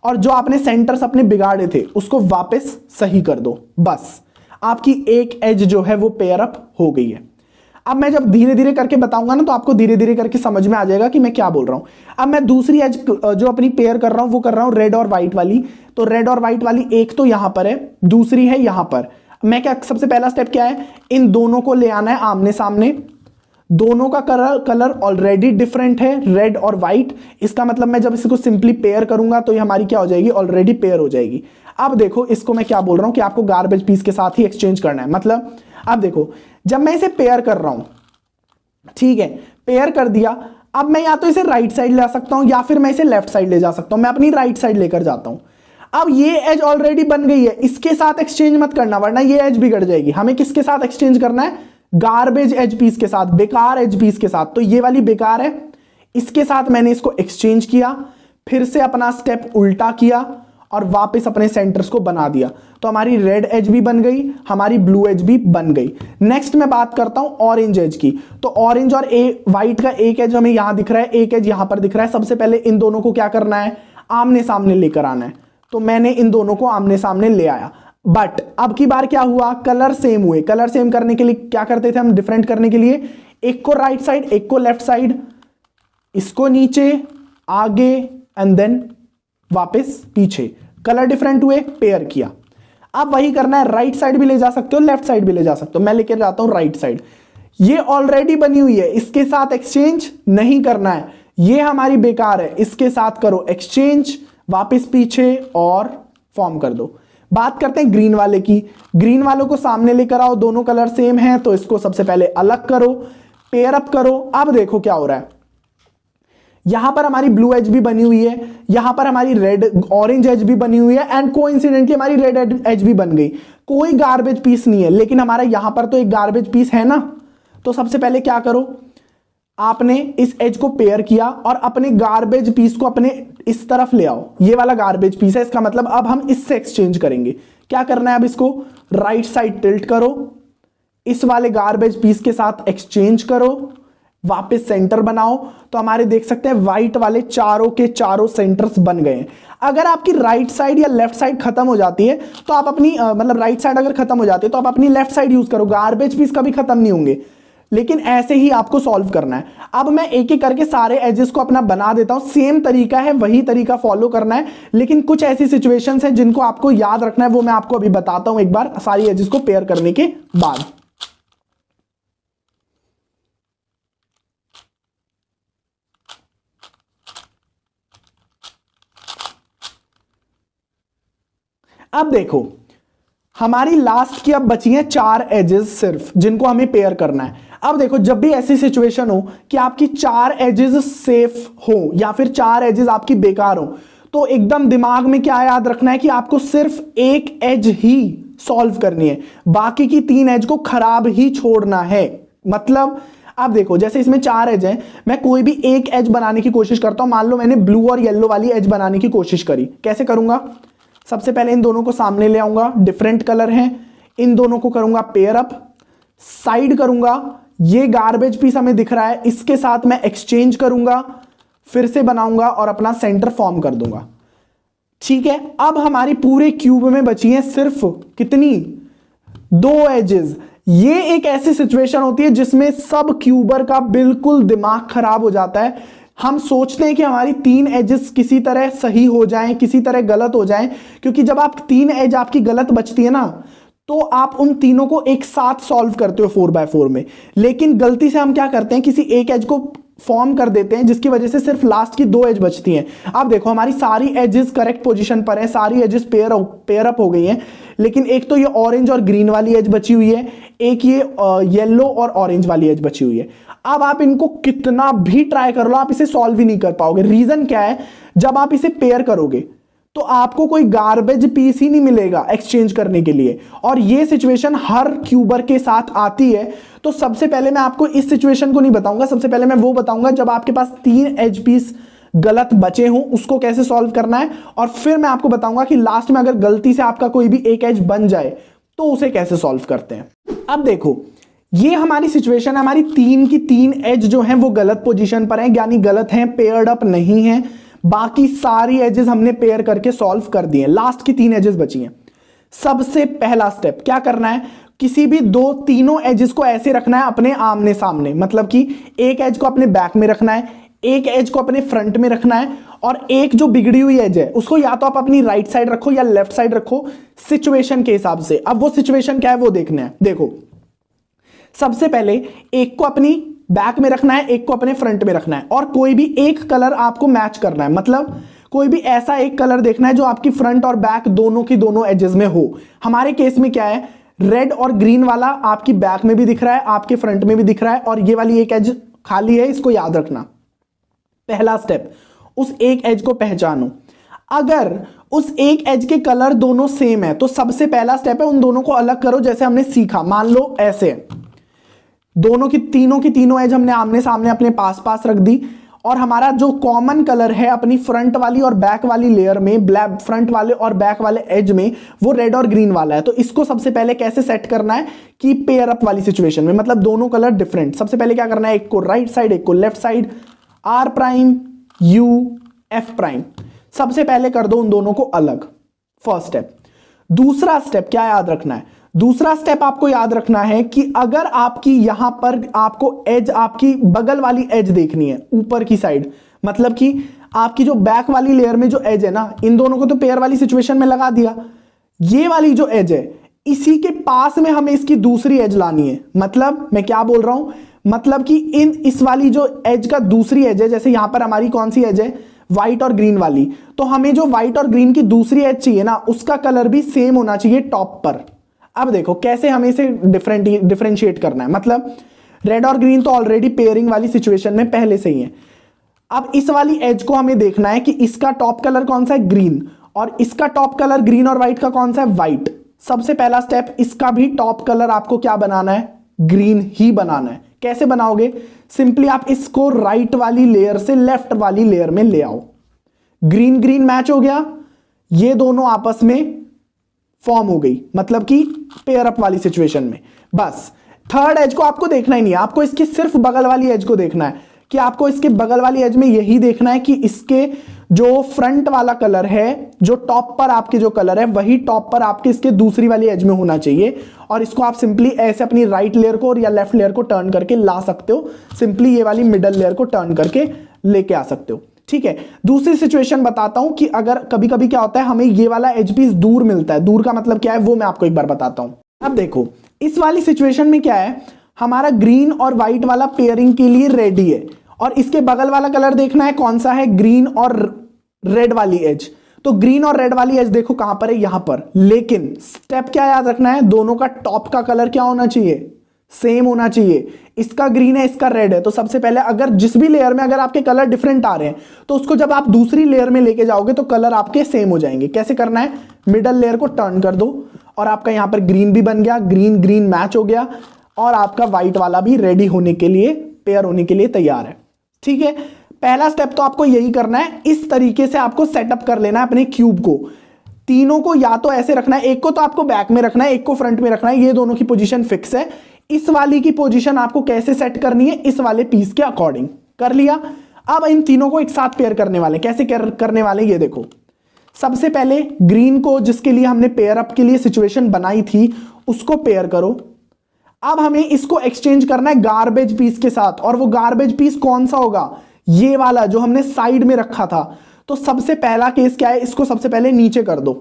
और जो आपने सेंटर्स अपने बिगाड़े थे उसको वापस सही कर दो। बस आपकी एक एज जो है वो पेयर अप हो गई है। अब मैं जब धीरे धीरे करके बताऊंगा ना तो आपको धीरे धीरे करके समझ में आ जाएगा कि मैं क्या बोल रहा हूं। अब मैं दूसरी एज जो अपनी पेयर कर रहा हूं वो कर रहा हूं रेड और व्हाइट वाली। तो रेड और व्हाइट वाली एक तो यहां पर है, दूसरी है यहां पर। मैं क्या, सबसे पहला स्टेप क्या है, इन दोनों को ले आना है आमने सामने। दोनों का कलर ऑलरेडी डिफरेंट है, रेड और व्हाइट। इसका मतलब मैं जब इसको सिंपली पेयर करूंगा तो ये हमारी क्या हो जाएगी, ऑलरेडी पेयर हो जाएगी। अब देखो इसको मैं क्या बोल रहा हूं कि आपको गार्बेज पीस के साथ ही एक्सचेंज करना है। मतलब अब देखो जब मैं इसे पेयर कर रहा हूं, ठीक है, पेयर कर दिया, अब मैं या तो इसे राइट साइड ले सकता हूं या फिर मैं इसे लेफ्ट साइड ले जा सकता हूं। मैं अपनी राइट साइड लेकर जाता हूं। अब ये एज ऑलरेडी बन गई है, इसके साथ एक्सचेंज मत करना वरना ये एज बिगड़ जाएगी। हमें किसके साथ एक्सचेंज करना है, गार्बेज एज पीस के साथ, बेकार एज पीस के साथ। तो ये वाली बेकार है, इसके साथ मैंने इसको एक्सचेंज किया, फिर से अपना स्टेप उल्टा किया और वापस अपने सेंटर्स को बना दिया। तो हमारी रेड एज भी बन गई, हमारी ब्लू एज भी बन गई। नेक्स्ट मैं बात करता हूं ऑरेंज एज की। तो ऑरेंज और व्हाइट का एक एज हमें यहां दिख रहा है, एक एज यहां पर दिख रहा है। सबसे पहले इन दोनों को क्या करना है, आमने सामने लेकर आना है। तो मैंने इन दोनों को आमने सामने ले आया। बट अब की बार क्या हुआ, कलर सेम हुए। कलर सेम करने के लिए क्या करते थे हम, डिफरेंट करने के लिए एक को राइट साइड एक को लेफ्ट साइड, इसको नीचे आगे एंड देन वापस पीछे। कलर डिफरेंट हुए, पेयर किया। अब वही करना है, राइट साइड भी ले जा सकते हो, लेफ्ट साइड भी ले जा सकते हो। मैं लेकर जाता हूं राइट साइड। ये ऑलरेडी बनी हुई है, इसके साथ एक्सचेंज नहीं करना है, ये हमारी बेकार है, इसके साथ करो एक्सचेंज, वापस पीछे और फॉर्म कर दो। बात करते हैं ग्रीन वाले की। ग्रीन वालों को सामने लेकर आओ, दोनों कलर सेम हैं तो इसको सबसे पहले अलग करो, पेयर अप करो। अब देखो क्या हो रहा है, यहां पर हमारी ब्लू एज भी बनी हुई है, यहां पर हमारी रेड ऑरेंज एज भी बनी हुई है एंड कोइंसिडेंटली हमारी रेड एज भी बन गई। कोई गार्बेज पीस नहीं है, लेकिन हमारा यहां पर तो एक गार्बेज पीस है ना। तो सबसे पहले क्या करो, आपने इस एज को पेयर किया और अपने गार्बेज पीस को अपने इस तरफ ले आओ। ये वाला गार्बेज पीस है, इसका मतलब अब हम इससे एक्सचेंज करेंगे। क्या करना है, अब इसको राइट साइड टिल्ट करो, इस वाले गार्बेज पीस के साथ एक्सचेंज करो, वापस सेंटर बनाओ। तो हमारे देख सकते हैं व्हाइट वाले चारों के चारों सेंटर्स बन गए हैं। अगर आपकी राइट साइड या लेफ्ट साइड खत्म हो जाती है तो आप अपनी मतलब राइट साइड अगर खत्म हो जाती है तो आप अपनी लेफ्ट साइड यूज करो, गार्बेज पीस कभी खत्म नहीं होंगे। लेकिन ऐसे ही आपको सॉल्व करना है। अब मैं एक एक करके सारे एजेस को अपना बना देता हूं। सेम तरीका है, वही तरीका फॉलो करना है, लेकिन कुछ ऐसी सिचुएशंस हैं जिनको आपको याद रखना है, वो मैं आपको अभी बताता हूं एक बार सारी एजेस को पेयर करने के बाद। अब देखो हमारी लास्ट की अब बची हैं 4 एजेस सिर्फ, जिनको हमें पेयर करना है। अब देखो जब भी ऐसी सिचुएशन हो कि आपकी 4 एजेस सेफ हो या फिर 4 एजेस आपकी बेकार हो, तो एकदम दिमाग में क्या याद रखना है कि आपको सिर्फ एक एज ही सॉल्व करनी है, बाकी की 3 एज को खराब ही छोड़ना है। मतलब अब देखो जैसे इसमें 4 एज हैं, मैं कोई भी एक एज बनाने की कोशिश करता हूं। मान लो मैंने ब्लू और येलो वाली एज बनाने की कोशिश करी, कैसे करूंगा, सबसे पहले इन दोनों को सामने ले आऊंगा, डिफरेंट कलर हैं, इन दोनों को करूंगा पेयर अप, साइड करूंगा, ये गार्बेज पीस हमें दिख रहा है, इसके साथ मैं एक्सचेंज करूंगा, फिर से बनाऊंगा और अपना सेंटर फॉर्म कर दूंगा। ठीक है, अब हमारी पूरे क्यूब में बची हैं सिर्फ कितनी, 2 एजेस। ये एक ऐसी सिचुएशन होती है जिसमें सब क्यूबर का बिल्कुल दिमाग खराब हो जाता है। हम सोचते हैं कि हमारी 3 एजेस किसी तरह सही हो जाएं, किसी तरह गलत हो जाएं, क्योंकि जब आप 3 एज आपकी गलत बचती है ना तो आप उन तीनों को एक साथ सॉल्व करते हो 4x4 में। लेकिन गलती से हम क्या करते हैं, किसी एक एज को फॉर्म कर देते हैं जिसकी वजह से सिर्फ लास्ट की 2 एज बचती हैं। अब देखो हमारी सारी एजेस करेक्ट पोजीशन पर है, सारी एजेस पेयर अप हो गई हैं, लेकिन एक तो ये ऑरेंज और ग्रीन वाली एज बची हुई है, एक ये येलो और ऑरेंज वाली एज बची हुई है। अब आप इनको कितना भी ट्राई कर लो, आप इसे सॉल्व ही नहीं कर पाओगे। रीजन क्या है, जब आप इसे पेयर करोगे तो आपको कोई गार्बेज पीस ही नहीं मिलेगा एक्सचेंज करने के लिए, और ये सिचुएशन हर क्यूबर के साथ आती है। तो सबसे पहले मैं आपको इस सिचुएशन को नहीं बताऊंगा, सबसे पहले मैं वो बताऊंगा जब आपके पास 3 एज पीस गलत बचे हों उसको कैसे सॉल्व करना है, और फिर मैं आपको बताऊंगा कि लास्ट में अगर गलती से आपका कोई भी एक एज बन जाए तो उसे कैसे सॉल्व करते हैं। अब देखो ये हमारी सिचुएशन है, हमारी 3 की 3 एज जो हैं वो गलत पोजीशन पर हैं, यानी गलत हैं, पेयर्ड अप नहीं है। बाकी सारी एजेस हमने पेयर करके सॉल्व कर दिए। लास्ट की 3 एजेस बची हैं। सबसे पहला स्टेप क्या करना है, किसी भी तीनों एजेस को ऐसे रखना है अपने आमने सामने, मतलब कि एक एज को अपने बैक में रखना है, एक एज को अपने फ्रंट में रखना है, और एक जो बिगड़ी हुई एज है उसको या तो आप अपनी राइट साइड रखो या लेफ्ट साइड रखो, सिचुएशन के हिसाब से। अब वो सिचुएशन क्या है वो देखना है। देखो, सबसे पहले एक को अपनी बैक में रखना है, एक को अपने फ्रंट में रखना है, और कोई भी एक कलर आपको मैच करना है। मतलब कोई भी ऐसा एक कलर देखना है जो आपकी फ्रंट और बैक दोनों की दोनों एजेस में हो। हमारे केस में क्या है, रेड और ग्रीन वाला आपकी बैक में भी दिख रहा है, आपके फ्रंट में भी दिख रहा है, और ये वाली एक एज खाली है, इसको याद रखना। पहला स्टेप, उस एक एज को पहचानो। अगर उस एक एज के कलर दोनों सेम है तो सबसे पहला स्टेप है उन दोनों को अलग करो, जैसे हमने सीखा। मान लो ऐसे दोनों की तीनों एज हमने आमने सामने अपने पास पास रख दी, और हमारा जो कॉमन कलर है अपनी फ्रंट वाली और बैक वाली लेयर में, ब्लैक फ्रंट वाले और बैक वाले एज में, वो रेड और ग्रीन वाला है। तो इसको सबसे पहले कैसे सेट करना है कि पेयर अप वाली सिचुएशन में, मतलब दोनों कलर डिफरेंट। सबसे पहले क्या करना है, एक को राइट साइड एक को left side, R prime U F prime, सबसे पहले कर दो उन दोनों को अलग। First step. दूसरा स्टेप क्या याद रखना है, दूसरा स्टेप आपको याद रखना है कि अगर आपकी यहां पर आपको एज, आपकी बगल वाली एज देखनी है ऊपर की साइड, मतलब कि आपकी जो बैक वाली लेयर में जो एज है ना, इन दोनों को तो पेयर वाली सिचुएशन में लगा दिया, ये वाली जो एज है इसी के पास में हमें इसकी दूसरी एज लानी है। मतलब मैं क्या बोल रहा हूं, मतलब कि इस वाली जो एज का दूसरी एज है, जैसे यहां पर हमारी कौन सी एज है, व्हाइट और ग्रीन वाली, तो हमें जो व्हाइट और ग्रीन की दूसरी एज चाहिए ना, उसका कलर भी सेम होना चाहिए टॉप पर। अब देखो कैसे हमें इसे डिफरेंशिएट करना है। मतलब रेड और ग्रीन तो ऑलरेडी पेयरिंग वाली सिचुएशन में पहले से ही है। अब इस वाली एज को हमें देखना है कि इसका टॉप कलर कौन सा है, ग्रीन, और इसका टॉप कलर ग्रीन और व्हाइट का कौन सा है, व्हाइट। सबसे पहला स्टेप, इसका भी टॉप कलर आपको क्या बनाना है, ग्रीन ही बनाना है। कैसे बनाओगे, सिंपली आप इसको राइट वाली लेयर से लेफ्ट वाली लेयर में ले आओ, ग्रीन ग्रीन मैच हो गया, ये दोनों आपस में फॉर्म हो गई, मतलब कि पेयर अप वाली सिचुएशन में। बस थर्ड एज को आपको देखना ही नहीं है, आपको इसकी सिर्फ बगल वाली एज को देखना है, कि आपको इसके बगल वाली एज में यही देखना है कि इसके जो फ्रंट वाला कलर है, जो टॉप पर आपके जो कलर है, वही टॉप पर आपके इसके दूसरी वाली एज में होना चाहिए। और इसको आप सिंपली ऐसे अपनी राइट लेयर को या लेफ्ट लेयर को टर्न करके ला सकते हो, सिंपली ये वाली मिडल लेयर को टर्न करके लेके आ सकते हो। ठीक है, दूसरी सिचुएशन बताता हूं कि अगर कभी कभी क्या होता है, हमें ये वाला एज पीस दूर मिलता है। दूर का मतलब क्या है वो मैं आपको एक बार बताता हूं। अब देखो इस वाली सिचुएशन में क्या है, हमारा ग्रीन और व्हाइट वाला पेयरिंग के लिए रेडी है, और इसके बगल वाला कलर देखना है कौन सा है, ग्रीन और रेड वाली एज। तो ग्रीन और रेड वाली एज देखो कहां पर है, यहां पर। लेकिन स्टेप क्या याद रखना है, दोनों का टॉप का कलर क्या होना चाहिए, सेम होना चाहिए। इसका ग्रीन है इसका रेड है, तो सबसे पहले अगर जिस भी लेयर में अगर आपके कलर डिफरेंट आ रहे हैं तो उसको जब आप दूसरी लेयर में लेके जाओगे तो कलर आपके सेम हो जाएंगे। कैसे करना है, मिडल लेयर को टर्न कर दो और आपका यहां पर ग्रीन भी बन गया, ग्रीन ग्रीन मैच हो गया, और आपका व्हाइट वाला भी रेडी होने के लिए, पेयर होने के लिए तैयार है। ठीक है, पहला स्टेप तो आपको यही करना है, इस तरीके से आपको सेटअप कर लेना है अपने क्यूब को। तीनों को या तो ऐसे रखना है, एक को तो आपको बैक में रखना है, एक को फ्रंट में रखना है, ये दोनों की पोजीशन फिक्स है। इस वाली की पोजीशन आपको कैसे सेट करनी है, इस वाले पीस के अकॉर्डिंग कर लिया। अब इन तीनों को एक साथ पेयर करने वाले, कैसे करने वाले ये देखो। सबसे पहले ग्रीन को, जिसके लिए हमने पेयर अप के लिए सिचुएशन बनाई थी, उसको पेयर करो। अब हमें इसको एक्सचेंज करना है गार्बेज पीस के साथ, और वो गार्बेज पीस कौन सा होगा, ये वाला जो हमने साइड में रखा था। तो सबसे पहला केस क्या है, इसको सबसे पहले नीचे कर दो।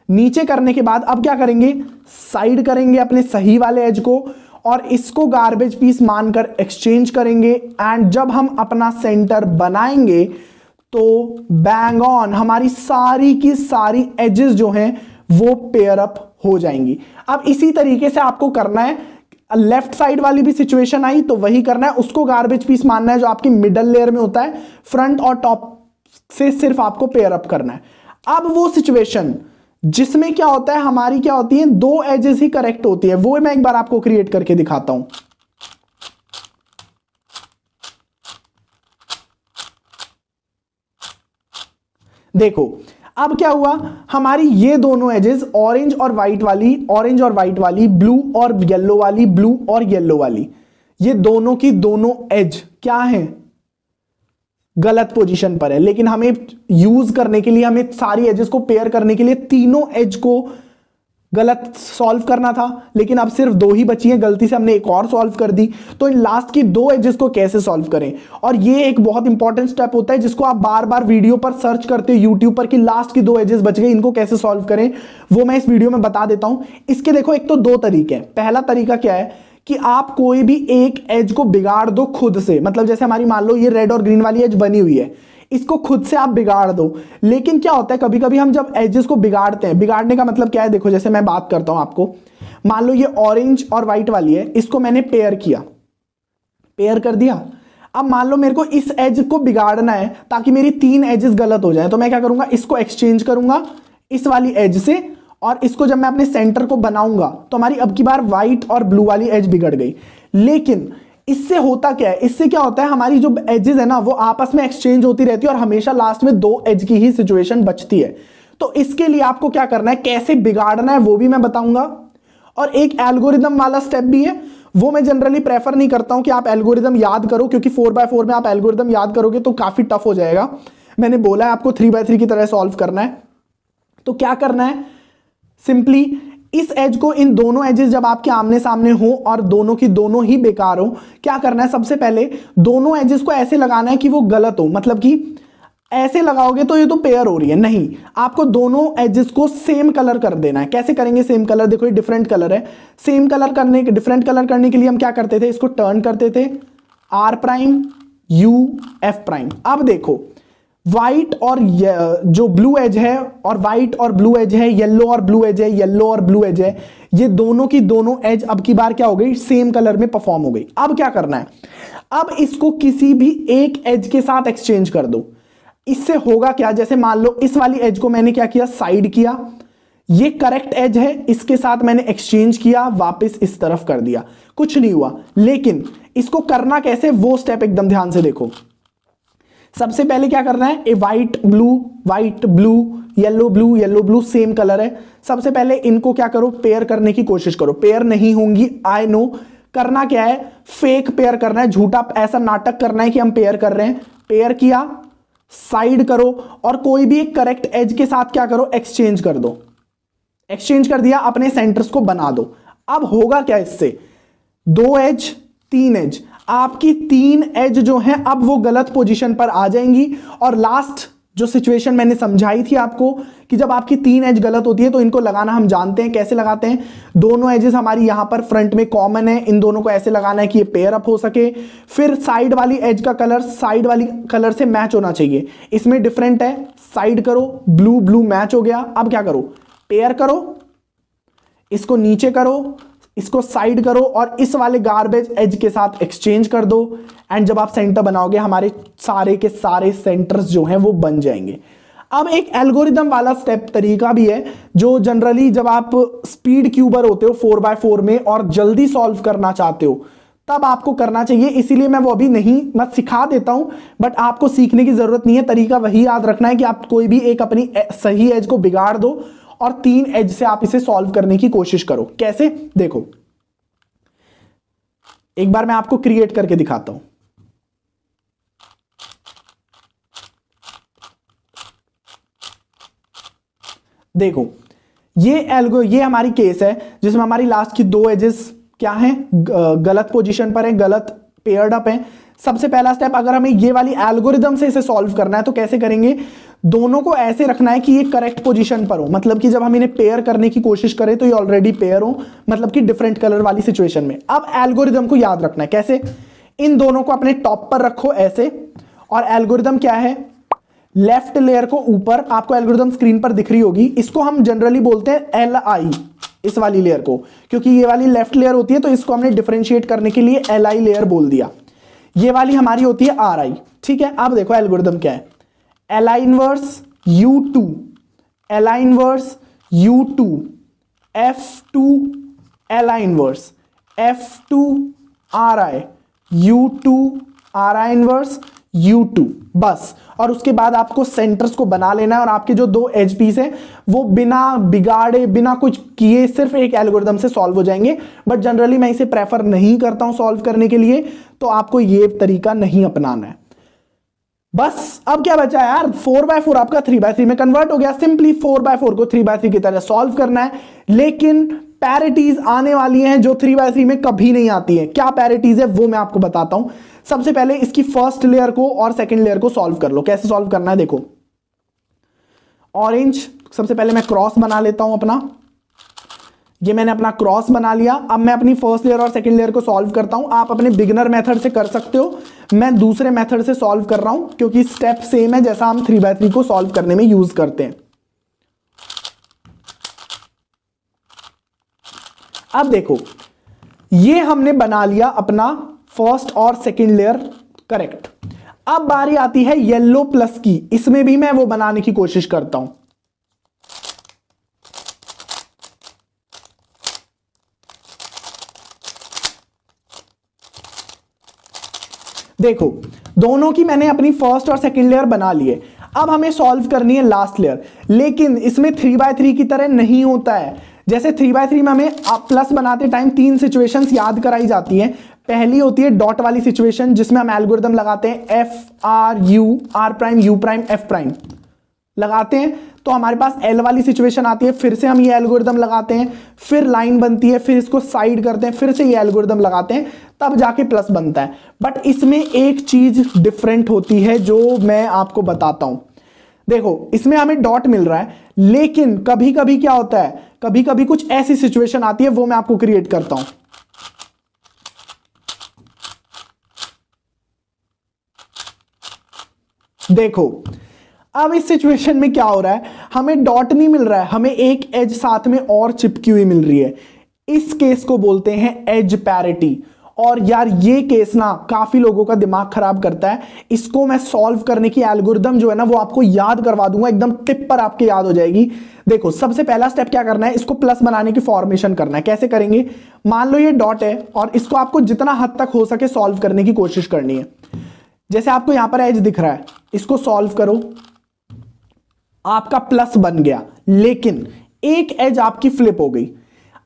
नीचे करने के बाद अब क्या करेंगे, साइड करेंगे अपने सही वाले एज को, और इसको गार्बेज पीस मानकर एक्सचेंज करेंगे। एंड जब हम अपना सेंटर बनाएंगे तो बैंग ऑन हमारी सारी की सारी एजेस जो हैं वो पेयर अप हो जाएंगी। अब इसी तरीके से आपको करना है, लेफ्ट साइड वाली भी सिचुएशन आई तो वही करना है, उसको गार्बेज पीस मानना है जो आपकी मिडल लेयर में होता है, फ्रंट और टॉप से सिर्फ आपको पेयर अप करना है। अब वो सिचुएशन जिसमें क्या होता है, हमारी क्या होती है, दो एजेस ही करेक्ट होती है, वो मैं एक बार आपको क्रिएट करके दिखाता हूं। देखो अब क्या हुआ, हमारी ये दोनों एजेस ऑरेंज और व्हाइट वाली, ब्लू और येलो वाली, ब्लू और येलो वाली, ये दोनों की दोनों एज क्या है, गलत पोजीशन पर है, लेकिन हमें यूज करने के लिए, हमें सारी एजेस को पेयर करने के लिए तीनों एज को गलत सॉल्व करना था, लेकिन अब सिर्फ दो ही बची हैं, गलती से हमने एक और सॉल्व कर दी। तो इन लास्ट की दो एजेस को कैसे सॉल्व करें, और ये एक बहुत इंपॉर्टेंट स्टेप होता है जिसको आप बार बार वीडियो पर सर्च करते हो यूट्यूब पर कि लास्ट की दो एजेस बच गई, इनको कैसे सॉल्व करें, वो मैं इस वीडियो में बता देता हूं। इसके देखो एक तो दो तरीके हैं। पहला तरीका क्या है कि आप कोई भी एक एज को बिगाड़ दो खुद से, मतलब जैसे हमारी मान लो ये रेड और ग्रीन वाली एज बनी हुई है, इसको खुद से आप बिगाड़ दो। लेकिन क्या होता है कभी कभी हम जब एजेस को बिगाड़ते हैं, बिगाड़ने का मतलब क्या है, देखो जैसे मैं बात करता हूं आपको, मान लो ये ऑरेंज और व्हाइट वाली है, इसको मैंने पेयर किया, पेयर कर दिया। अब मान लो मेरे को इस एज को बिगाड़ना है ताकि मेरी तीन एजेस गलत हो जाए, तो मैं क्या करूंगा, इसको एक्सचेंज करूंगा इस वाली एज से, और इसको जब मैं अपने सेंटर को बनाऊंगा तो हमारी अब की बार व्हाइट और ब्लू वाली एज बिगड़ गई। लेकिन इससे होता क्या है, इससे क्या होता है, हमारी जो एजेस है ना वो आपस में एक्सचेंज होती रहती है और हमेशा लास्ट में दो एज की ही सिचुएशन बचती है। तो इसके लिए आपको क्या करना है, कैसे बिगाड़ना है वो भी मैं बताऊंगा, और एक एल्गोरिदम वाला स्टेप भी है। वो मैं जनरली प्रेफर नहीं करता हूं कि आप एल्गोरिदम याद करो, क्योंकि 4x4 में आप एल्गोरिदम याद करोगे तो काफी टफ हो जाएगा। मैंने बोला है आपको 3x3 की तरह सॉल्व करना है। तो क्या करना है, सिंपली इस एज को, इन दोनों एजेस जब आपके आमने सामने हो और दोनों की दोनों ही बेकार हो, क्या करना है, सबसे पहले दोनों एजेस को ऐसे लगाना है कि वो गलत हो, मतलब कि ऐसे लगाओगे तो ये तो पेयर हो रही है, नहीं, आपको दोनों एजेस को सेम कलर कर देना है। कैसे करेंगे सेम कलर, देखो ये डिफरेंट कलर है, सेम कलर करने के, डिफरेंट कलर करने के लिए हम क्या करते थे, इसको टर्न करते थे R' U F'। अब देखो व्हाइट और जो ब्लू एज है, और व्हाइट और ब्लू एज है, येलो और ब्लू एज है, येलो और ब्लू एज है, ये दोनों की दोनों एज अब की बार क्या हो गई, सेम कलर में परफॉर्म हो गई। अब क्या करना है, अब इसको किसी भी एक एज के साथ एक्सचेंज कर दो। इससे होगा क्या, जैसे मान लो इस वाली एज को मैंने क्या किया, साइड किया, ये करेक्ट एज है, इसके साथ मैंने एक्सचेंज किया, वापस इस तरफ कर दिया, कुछ नहीं हुआ। लेकिन इसको करना कैसे, वो स्टेप एकदम ध्यान से देखो। सबसे पहले क्या करना है, a white blue, yellow blue same colour है। सबसे पहले इनको क्या करो, पेयर करने की कोशिश करो। पेयर नहीं होंगी, आई नो। करना क्या है, फेक पेयर करना है, झूठा ऐसा नाटक करना है कि हम पेयर कर रहे हैं। पेयर किया, साइड करो, और कोई भी एक करेक्ट एज के साथ क्या करो, एक्सचेंज कर दो। एक्सचेंज कर दिया, अपने सेंटर्स को बना दो। अब होगा क्या, इससे दो एज, तीन एज, आपकी तीन एज जो है अब वो गलत पोजीशन पर आ जाएंगी। और लास्ट जो सिचुएशन मैंने समझाई थी आपको कि जब आपकी तीन एज गलत होती है तो इनको लगाना हम जानते हैं, कैसे लगाते हैं। दोनों एजेस हमारी यहां पर फ्रंट में कॉमन है, इन दोनों को ऐसे लगाना है कि ये पेयर अप हो सके। फिर साइड वाली एज का कलर साइड वाली कलर से मैच होना चाहिए, इसमें डिफरेंट है, साइड करो, ब्लू मैच हो गया। अब क्या करो, पेयर करो, इसको नीचे करो, इसको साइड करो, और इस वाले गार्बेज एज के साथ एक्सचेंज कर दो। एंड जब आप सेंटर बनाओगे, हमारे सारे के सारे सेंटर्स जो हैं वो बन जाएंगे। अब एक एल्गोरिदम वाला स्टेप तरीका भी है, जो जनरली जब आप स्पीड क्यूबर होते हो 4x4 में और जल्दी सॉल्व करना चाहते हो, तब आपको करना चाहिए। इसीलिए मैं वो अभी नहीं, मैं सिखा देता हूं, बट आपको सीखने की जरूरत नहीं है। तरीका वही याद रखना है कि आप कोई भी एक अपनी सही एज को बिगाड़ दो और तीन एज से आप इसे सॉल्व करने की कोशिश करो। कैसे, देखो एक बार मैं आपको क्रिएट करके दिखाता हूं। देखो ये हमारी केस है जिसमें हमारी लास्ट की दो एजेस क्या हैं, गलत पोजीशन पर है, गलत पेयर्ड अप है। सबसे पहला स्टेप, अगर हमें ये वाली एल्गोरिदम से इसे सॉल्व करना है तो कैसे करेंगे, दोनों को ऐसे रखना है कि ये करेक्ट पोजीशन पर हो, मतलब कि जब हम इन्हें पेयर करने की कोशिश करें तो ये ऑलरेडी पेयर हो, मतलब कि डिफरेंट कलर वाली सिचुएशन में। अब एल्गोरिदम को याद रखना है, कैसे, इन दोनों को अपने टॉप पर रखो ऐसे, और एल्गोरिदम क्या है, लेफ्ट लेयर को ऊपर, आपको एल्गोरिदम स्क्रीन पर दिख रही होगी, इसको हम जनरली बोलते हैं LI, इस वाली लेयर को, क्योंकि ये वाली लेफ्ट लेयर होती है तो इसको हमने डिफरेंशिएट करने के लिए LI लेयर बोल दिया। ये वाली हमारी होती है RI, ठीक है। अब देखो एल्गोरिदम क्या है, LI inverse U2, LI inverse U2, F2 LI inverse, F2 RI, U2 RI inverse, U2, बस। और उसके बाद आपको सेंटर्स को बना लेना है, और आपके जो दो एज पीस है वो बिना बिगाड़े, बिना कुछ किए, सिर्फ एक एल्गोरिदम से सॉल्व हो जाएंगे। बट जनरली मैं इसे प्रेफर नहीं करता हूं सॉल्व करने के लिए, तो आपको ये तरीका नहीं अपनाना है। बस अब क्या बचा यार, 4x4 आपका 3x3 में कन्वर्ट हो गया। सिंपली 4x4 को 3x3 की तरह सॉल्व करना है, लेकिन पैरिटीज आने वाली हैं जो 3x3 में कभी नहीं आती है। क्या पैरिटीज है वो मैं आपको बताता हूं। सबसे पहले इसकी फर्स्ट लेयर को और सेकंड लेयर को सॉल्व कर लो। कैसे सॉल्व करना है देखो, ऑरेंज सबसे पहले मैं क्रॉस बना लेता हूं अपना, ये मैंने अपना क्रॉस बना लिया। अब मैं अपनी फर्स्ट लेयर और सेकंड लेयर को सॉल्व करता हूं। आप अपने बिगिनर मेथड से कर सकते हो, मैं दूसरे मेथड से सॉल्व कर रहा हूं क्योंकि स्टेप सेम है जैसा हम 3x3 को सॉल्व करने में यूज करते हैं। अब देखो, ये हमने बना लिया अपना फर्स्ट और सेकंड लेयर, करेक्ट। अब बारी आती है येलो प्लस की, इसमें भी मैं वो बनाने की कोशिश करता हूं। देखो, दोनों की मैंने अपनी फर्स्ट और सेकंड लेयर बना लिए। अब हमें सॉल्व करनी है लास्ट लेयर, लेकिन इसमें 3x3 की तरह नहीं होता है। जैसे 3x3 में हमें प्लस बनाते टाइम 3 सिचुएशंस याद कराई जाती हैं। पहली होती है डॉट वाली सिचुएशन, जिसमें हम एल्गोरिदम लगाते हैं F R U, R prime U prime F prime लगाते हैं, तो हमारे पास एल वाली सिचुएशन आती है, फिर से हम ये एल्गोरिदम लगाते हैं, फिर लाइन बनती है, फिर इसको साइड करते हैं, फिर से ये एल्गोरिदम लगाते हैं, तब जाके प्लस बनता है। बट इसमें एक चीज डिफरेंट होती है जो मैं आपको बताता हूं। देखो, इसमें हमें डॉट मिल रहा है, लेकिन कभी कभी क्या होता है, कभी कभी कुछ ऐसी सिचुएशन आती है, वो मैं आपको क्रिएट करता हूं। देखो, अब इस सिचुएशन में क्या हो रहा है, हमें डॉट नहीं मिल रहा है, हमें एक एज साथ में और चिपकी हुई मिल रही है। इस केस को बोलते हैं एज पैरिटी। और यार ये केस ना काफी लोगों का दिमाग खराब करता है। इसको मैं सॉल्व करने की एल्गोरिदम जो है ना वो आपको याद करवा दूंगा, एकदम टिप पर आपके याद हो जाएगी। देखो, सबसे पहला स्टेप क्या करना है, इसको प्लस बनाने की फॉर्मेशन करना है। कैसे करेंगे, मान लो ये डॉट है और इसको आपको जितना हद तक हो सके सॉल्व करने की कोशिश करनी है। जैसे आपको यहां पर एज दिख रहा है, इसको सॉल्व करो, आपका प्लस बन गया, लेकिन एक एज आपकी फ्लिप हो गई।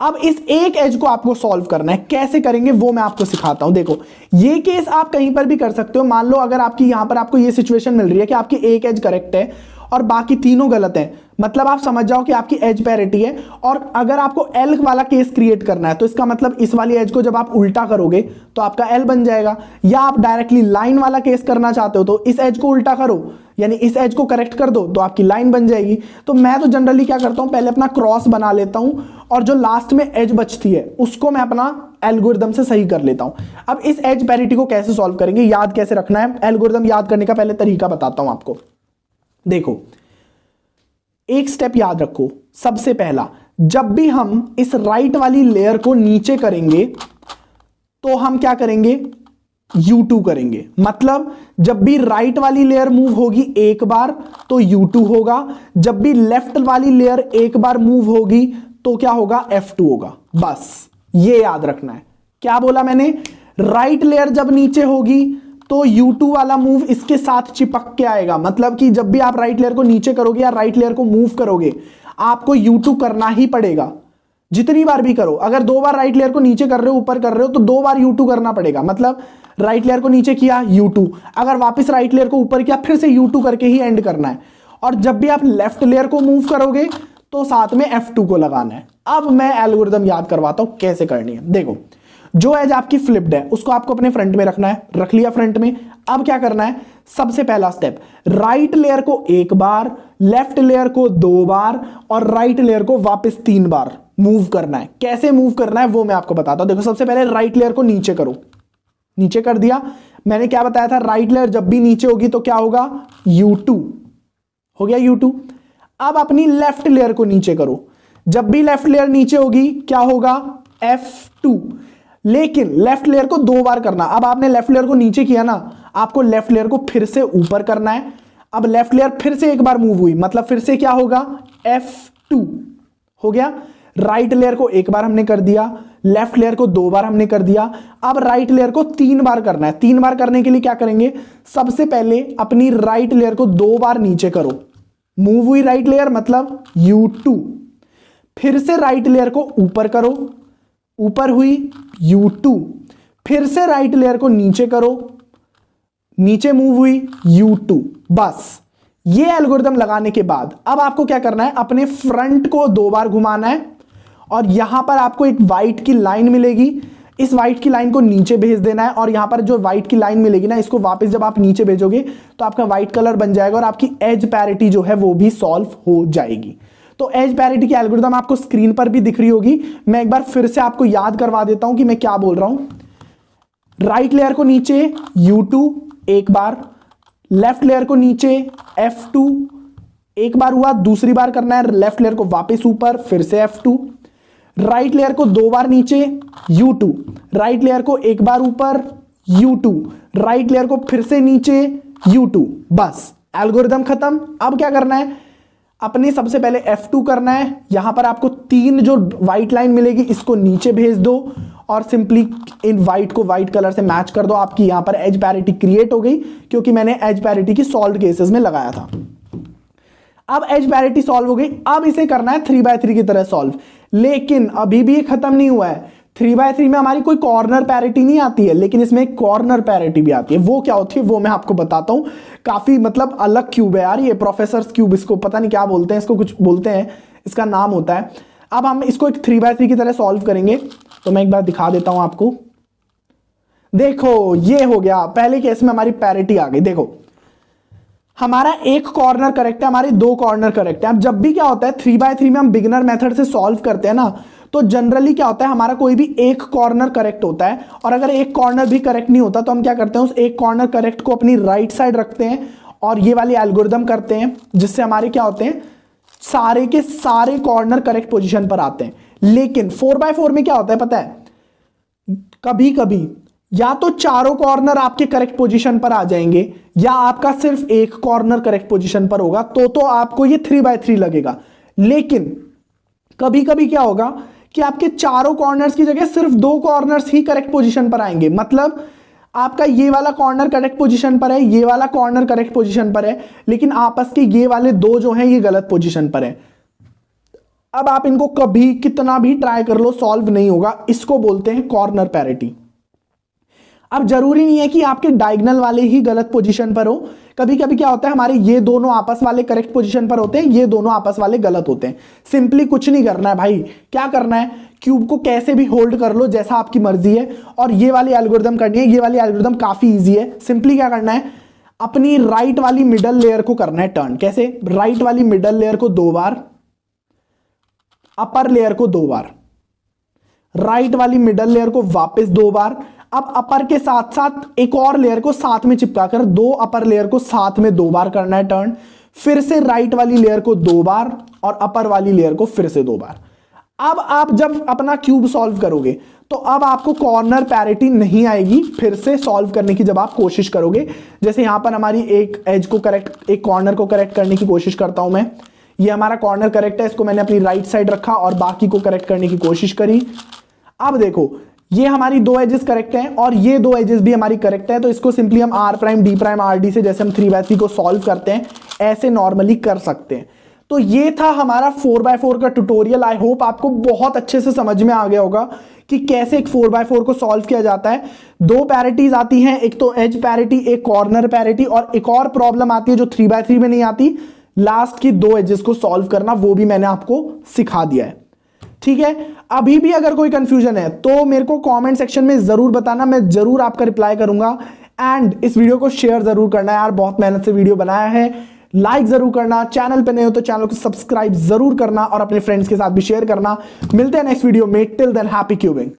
अब इस एक एज को आपको सॉल्व करना है। कैसे करेंगे वो मैं आपको सिखाता हूं। देखो, ये केस आप कहीं पर भी कर सकते हो। मान लो अगर आपकी यहां पर आपको ये सिचुएशन मिल रही है कि आपकी एक एज करेक्ट है और बाकी तीनों गलत है, मतलब आप समझ जाओ कि आपकी एज पैरिटी है। और अगर आपको एल वाला केस क्रिएट करना है तो इसका मतलब इस वाली एज को जब आप उल्टा करोगे तो आपका एल बन जाएगा। या आप डायरेक्टली लाइन वाला केस करना चाहते हो तो इस एज को उल्टा करो, यानी इस एज को करेक्ट कर दो तो आपकी लाइन बन जाएगी। तो मैं तो जनरली क्या करता हूं, पहले अपना क्रॉस बना लेता हूं और जो लास्ट में एज बचती है उसको मैं अपना एल्गोरिदम से सही कर लेता हूं। अब इस एज पैरिटी को कैसे सॉल्व करेंगे, याद कैसे रखना है, एल्गोरिदम याद करने का पहले तरीका बताता हूं आपको। देखो, एक स्टेप याद रखो। सबसे पहला, जब भी हम इस राइट वाली लेयर को नीचे करेंगे तो हम क्या करेंगे, U2 करेंगे। मतलब जब भी राइट वाली लेयर मूव होगी एक बार तो U2 होगा, जब भी लेफ्ट वाली लेयर एक बार मूव होगी तो क्या होगा, F2 होगा। बस ये याद रखना है। क्या बोला मैंने, राइट लेयर जब नीचे होगी तो U2 वाला मूव इसके साथ चिपक के आएगा। मतलब कि जब भी आप राइट लेयर को नीचे करोगे या राइट लेयर को मूव करोगे, आपको U2 करना ही पड़ेगा, जितनी बार भी करो। अगर 2 बार राइट लेयर को नीचे कर रहे हो, ऊपर कर रहे हो, तो 2 बार U2 करना पड़ेगा। मतलब राइट लेयर को नीचे किया U2, अगर वापस राइट लेयर को ऊपर किया फिर से U2 करके ही एंड करना है। और जब भी आप लेफ्ट लेयर को मूव करोगे तो साथ में F2 को लगाना है। अब मैं एल्गोरिदम याद करवाता हूं कैसे करनी है। देखो, जो एज आपकी फ्लिप्ड है उसको आपको अपने फ्रंट में रखना है, रख लिया फ्रंट में। अब क्या करना है, सबसे पहला स्टेप, राइट लेयर को एक बार, लेफ्ट लेयर को 2 बार और राइट लेयर को वापस 3 बार मूव करना है। कैसे मूव करना है वो मैं आपको बताता हूं। देखो, सबसे पहले राइट लेयर को नीचे करो, नीचे कर दिया। मैंने क्या बताया था, राइट लेयर जब भी नीचे होगी तो क्या होगा, U2 हो गया, U2। अब अपनी लेफ्ट लेयर को नीचे करो, जब भी लेफ्ट लेयर नीचे होगी क्या होगा, F2। लेकिन लेफ्ट लेयर को 2 बार करना। अब आपने लेफ्ट लेयर को नीचे किया ना, आपको लेफ्ट लेयर को फिर से ऊपर करना है। अब लेफ्ट लेयर फिर से एक बार मूव हुई, मतलब फिर से क्या होगा, F2 हो गया। राइट लेयर को एक बार हमने कर दिया, लेफ्ट लेयर को 2 बार हमने कर दिया। अब राइट लेयर को 3 बार करना है। 3 बार करने के लिए क्या करेंगे, सबसे पहले अपनी राइट लेयर को 2 बार नीचे करो, मूव हुई राइट लेयर मतलब U2। फिर से राइट लेयर को ऊपर करो, ऊपर हुई U2। फिर से राइट लेयर को नीचे करो, नीचे मूव हुई U2। बस ये एल्गोरिदम लगाने के बाद अब आपको क्या करना है, अपने फ्रंट को 2 बार घुमाना है और यहां पर आपको एक व्हाइट की लाइन मिलेगी, इस व्हाइट की लाइन को नीचे भेज देना है और यहां पर जो व्हाइट की लाइन मिलेगी ना, इसको वापस जब आप नीचे भेजोगे तो आपका व्हाइट कलर बन जाएगा और आपकी एज पैरिटी जो है वो भी सॉल्व हो जाएगी। तो एज पैरिटी की एल्गोरिदम आपको स्क्रीन पर भी दिख रही होगी। मैं एक बार फिर से आपको याद करवा देता हूं कि मैं क्या बोल रहा हूं। राइट लेयर को नीचे U2 एक बार, लेफ्ट लेयर को नीचे F2 एक बार हुआ, दूसरी बार करना है लेफ्ट लेयर को वापस ऊपर, फिर से F2, राइट लेयर को 2 बार नीचे U2, राइट लेयर को एक बार ऊपर U2, राइट लेयर को फिर से नीचे U2। बस एल्गोरिदम खत्म। अब क्या करना है, अपने सबसे पहले F2 करना है, यहां पर आपको 3 जो व्हाइट लाइन मिलेगी इसको नीचे भेज दो और सिंपली इन व्हाइट को व्हाइट कलर से मैच कर दो। आपकी यहां पर एज पैरिटी क्रिएट हो गई क्योंकि मैंने एज पैरिटी की सॉल्व्ड केसेस में लगाया था। अब एज पैरिटी सॉल्व हो गई। अब इसे करना है 3x3 की तरह सॉल्व, लेकिन अभी भी ये खत्म नहीं हुआ है। 3x3 में हमारी कोई कॉर्नर पैरिटी नहीं आती है, लेकिन इसमें एक कॉर्नर पैरिटी भी आती है। वो क्या होती है वो मैं आपको बताता हूं। काफी मतलब अलग क्यूब है यार ये, प्रोफेसर्स क्यूब, इसको पता नहीं क्या बोलते हैं, इसको कुछ बोलते हैं, इसका नाम होता है। अब हम इसको एक 3x3 की तरह सॉल्व करेंगे। तो मैं एक बार दिखा देता हूं आपको। देखो ये हो गया, पहले केस में हमारी पैरिटी आ गई। देखो हमारा एक कॉर्नर करेक्ट है, हमारे 2 कॉर्नर करेक्ट है। अब जब भी क्या होता है 3x3 में हम बिगिनर मेथड से सॉल्व करते हैं ना, तो जनरली क्या होता है हमारा कोई भी एक कॉर्नर करेक्ट होता है और अगर एक कॉर्नर भी करेक्ट नहीं होता तो हम क्या करते हैं, उस एक कॉर्नर करेक्ट को अपनी राइट साइड रखते हैं और ये वाली एल्गोरिदम करते हैं, जिससे हमारे क्या होते हैं सारे के सारे कॉर्नर करेक्ट पोजीशन पर आते हैं। लेकिन 4x4 में क्या होता है पता है, कभी कभी या तो चारों कॉर्नर आपके करेक्ट पोजीशन पर आ जाएंगे या आपका सिर्फ एक कॉर्नर करेक्ट पोजीशन पर होगा, तो आपको ये 3x3 लगेगा। लेकिन कभी कभी क्या होगा कि आपके चारों कॉर्नर्स की जगह सिर्फ 2 कॉर्नर्स ही करेक्ट पोजीशन पर आएंगे। मतलब आपका ये वाला कॉर्नर करेक्ट पोजीशन पर है, ये वाला कॉर्नर करेक्ट पोजीशन पर है, लेकिन आपस के ये वाले 2 जो हैं ये गलत पोजीशन पर है। अब आप इनको कभी कितना भी ट्राई कर लो सॉल्व नहीं होगा। इसको बोलते हैं कॉर्नर पैरिटी। अब जरूरी नहीं है कि आपके डायगोनल वाले ही गलत पोजीशन पर हो, कभी कभी क्या होता है हमारे ये दोनों आपस वाले करेक्ट पोजीशन पर होते हैं, ये दोनों आपस वाले गलत होते हैं। सिंपली कुछ नहीं करना है भाई, क्या करना है क्यूब को कैसे भी होल्ड कर लो जैसा आपकी मर्जी है और ये वाली एल्गोरिदम करनी है। ये वाली एल्गोरिदम काफी इजी है। सिंपली क्या करना है, अपनी राइट वाली मिडल लेयर को करना है टर्न। कैसे, राइट वाली मिडल लेयर को 2 बार, अपर लेयर को 2 बार, राइट वाली मिडल लेयर को वापस 2 बार। अब अपर के साथ साथ एक और लेयर को साथ में चिपकाकर 2 अपर लेयर को साथ में 2 बार करना है टर्न। फिर से राइट वाली लेयर को 2 बार और अपर वाली लेयर को फिर से 2 बार। अब आप जब अपना क्यूब सॉल्व करोगे तो अब आपको कॉर्नर पैरिटी नहीं आएगी फिर से सॉल्व करने की जब आप कोशिश करोगे। जैसे यहां पर हमारी एक एज को करेक्ट, एक कॉर्नर को करेक्ट करने की कोशिश करता हूं मैं। ये हमारा कॉर्नर करेक्ट है, इसको मैंने अपनी राइट साइड रखा और बाकी को करेक्ट करने की कोशिश करी। अब देखो ये हमारी 2 एजेस करेक्ट हैं और ये 2 एजेस भी हमारी करेक्ट है, तो इसको सिंपली हम R prime D prime RD से जैसे हम 3x3 को सॉल्व करते हैं ऐसे नॉर्मली कर सकते हैं। तो ये था हमारा 4x4 का ट्यूटोरियल। आई होप आपको बहुत अच्छे से समझ में आ गया होगा कि कैसे एक 4x4 को सॉल्व किया जाता है। 2 पैरिटीज आती हैं, एक तो एज पैरिटी, एक कॉर्नर पैरिटी, और एक और प्रॉब्लम आती है जो 3x3 में नहीं आती, लास्ट की 2 एजेस को सॉल्व करना, वो भी मैंने आपको सिखा दिया है। ठीक है, अभी भी अगर कोई कंफ्यूजन है तो मेरे को कमेंट सेक्शन में जरूर बताना, मैं जरूर आपका रिप्लाई करूंगा। एंड इस वीडियो को शेयर जरूर करना यार, बहुत मेहनत से वीडियो बनाया है। लाइक जरूर करना, चैनल पे नए हो तो चैनल को सब्सक्राइब जरूर करना और अपने फ्रेंड्स के साथ भी शेयर करना। मिलते हैं नेक्स्ट वीडियो में, टिल देन हैप्पी क्यूबिंग।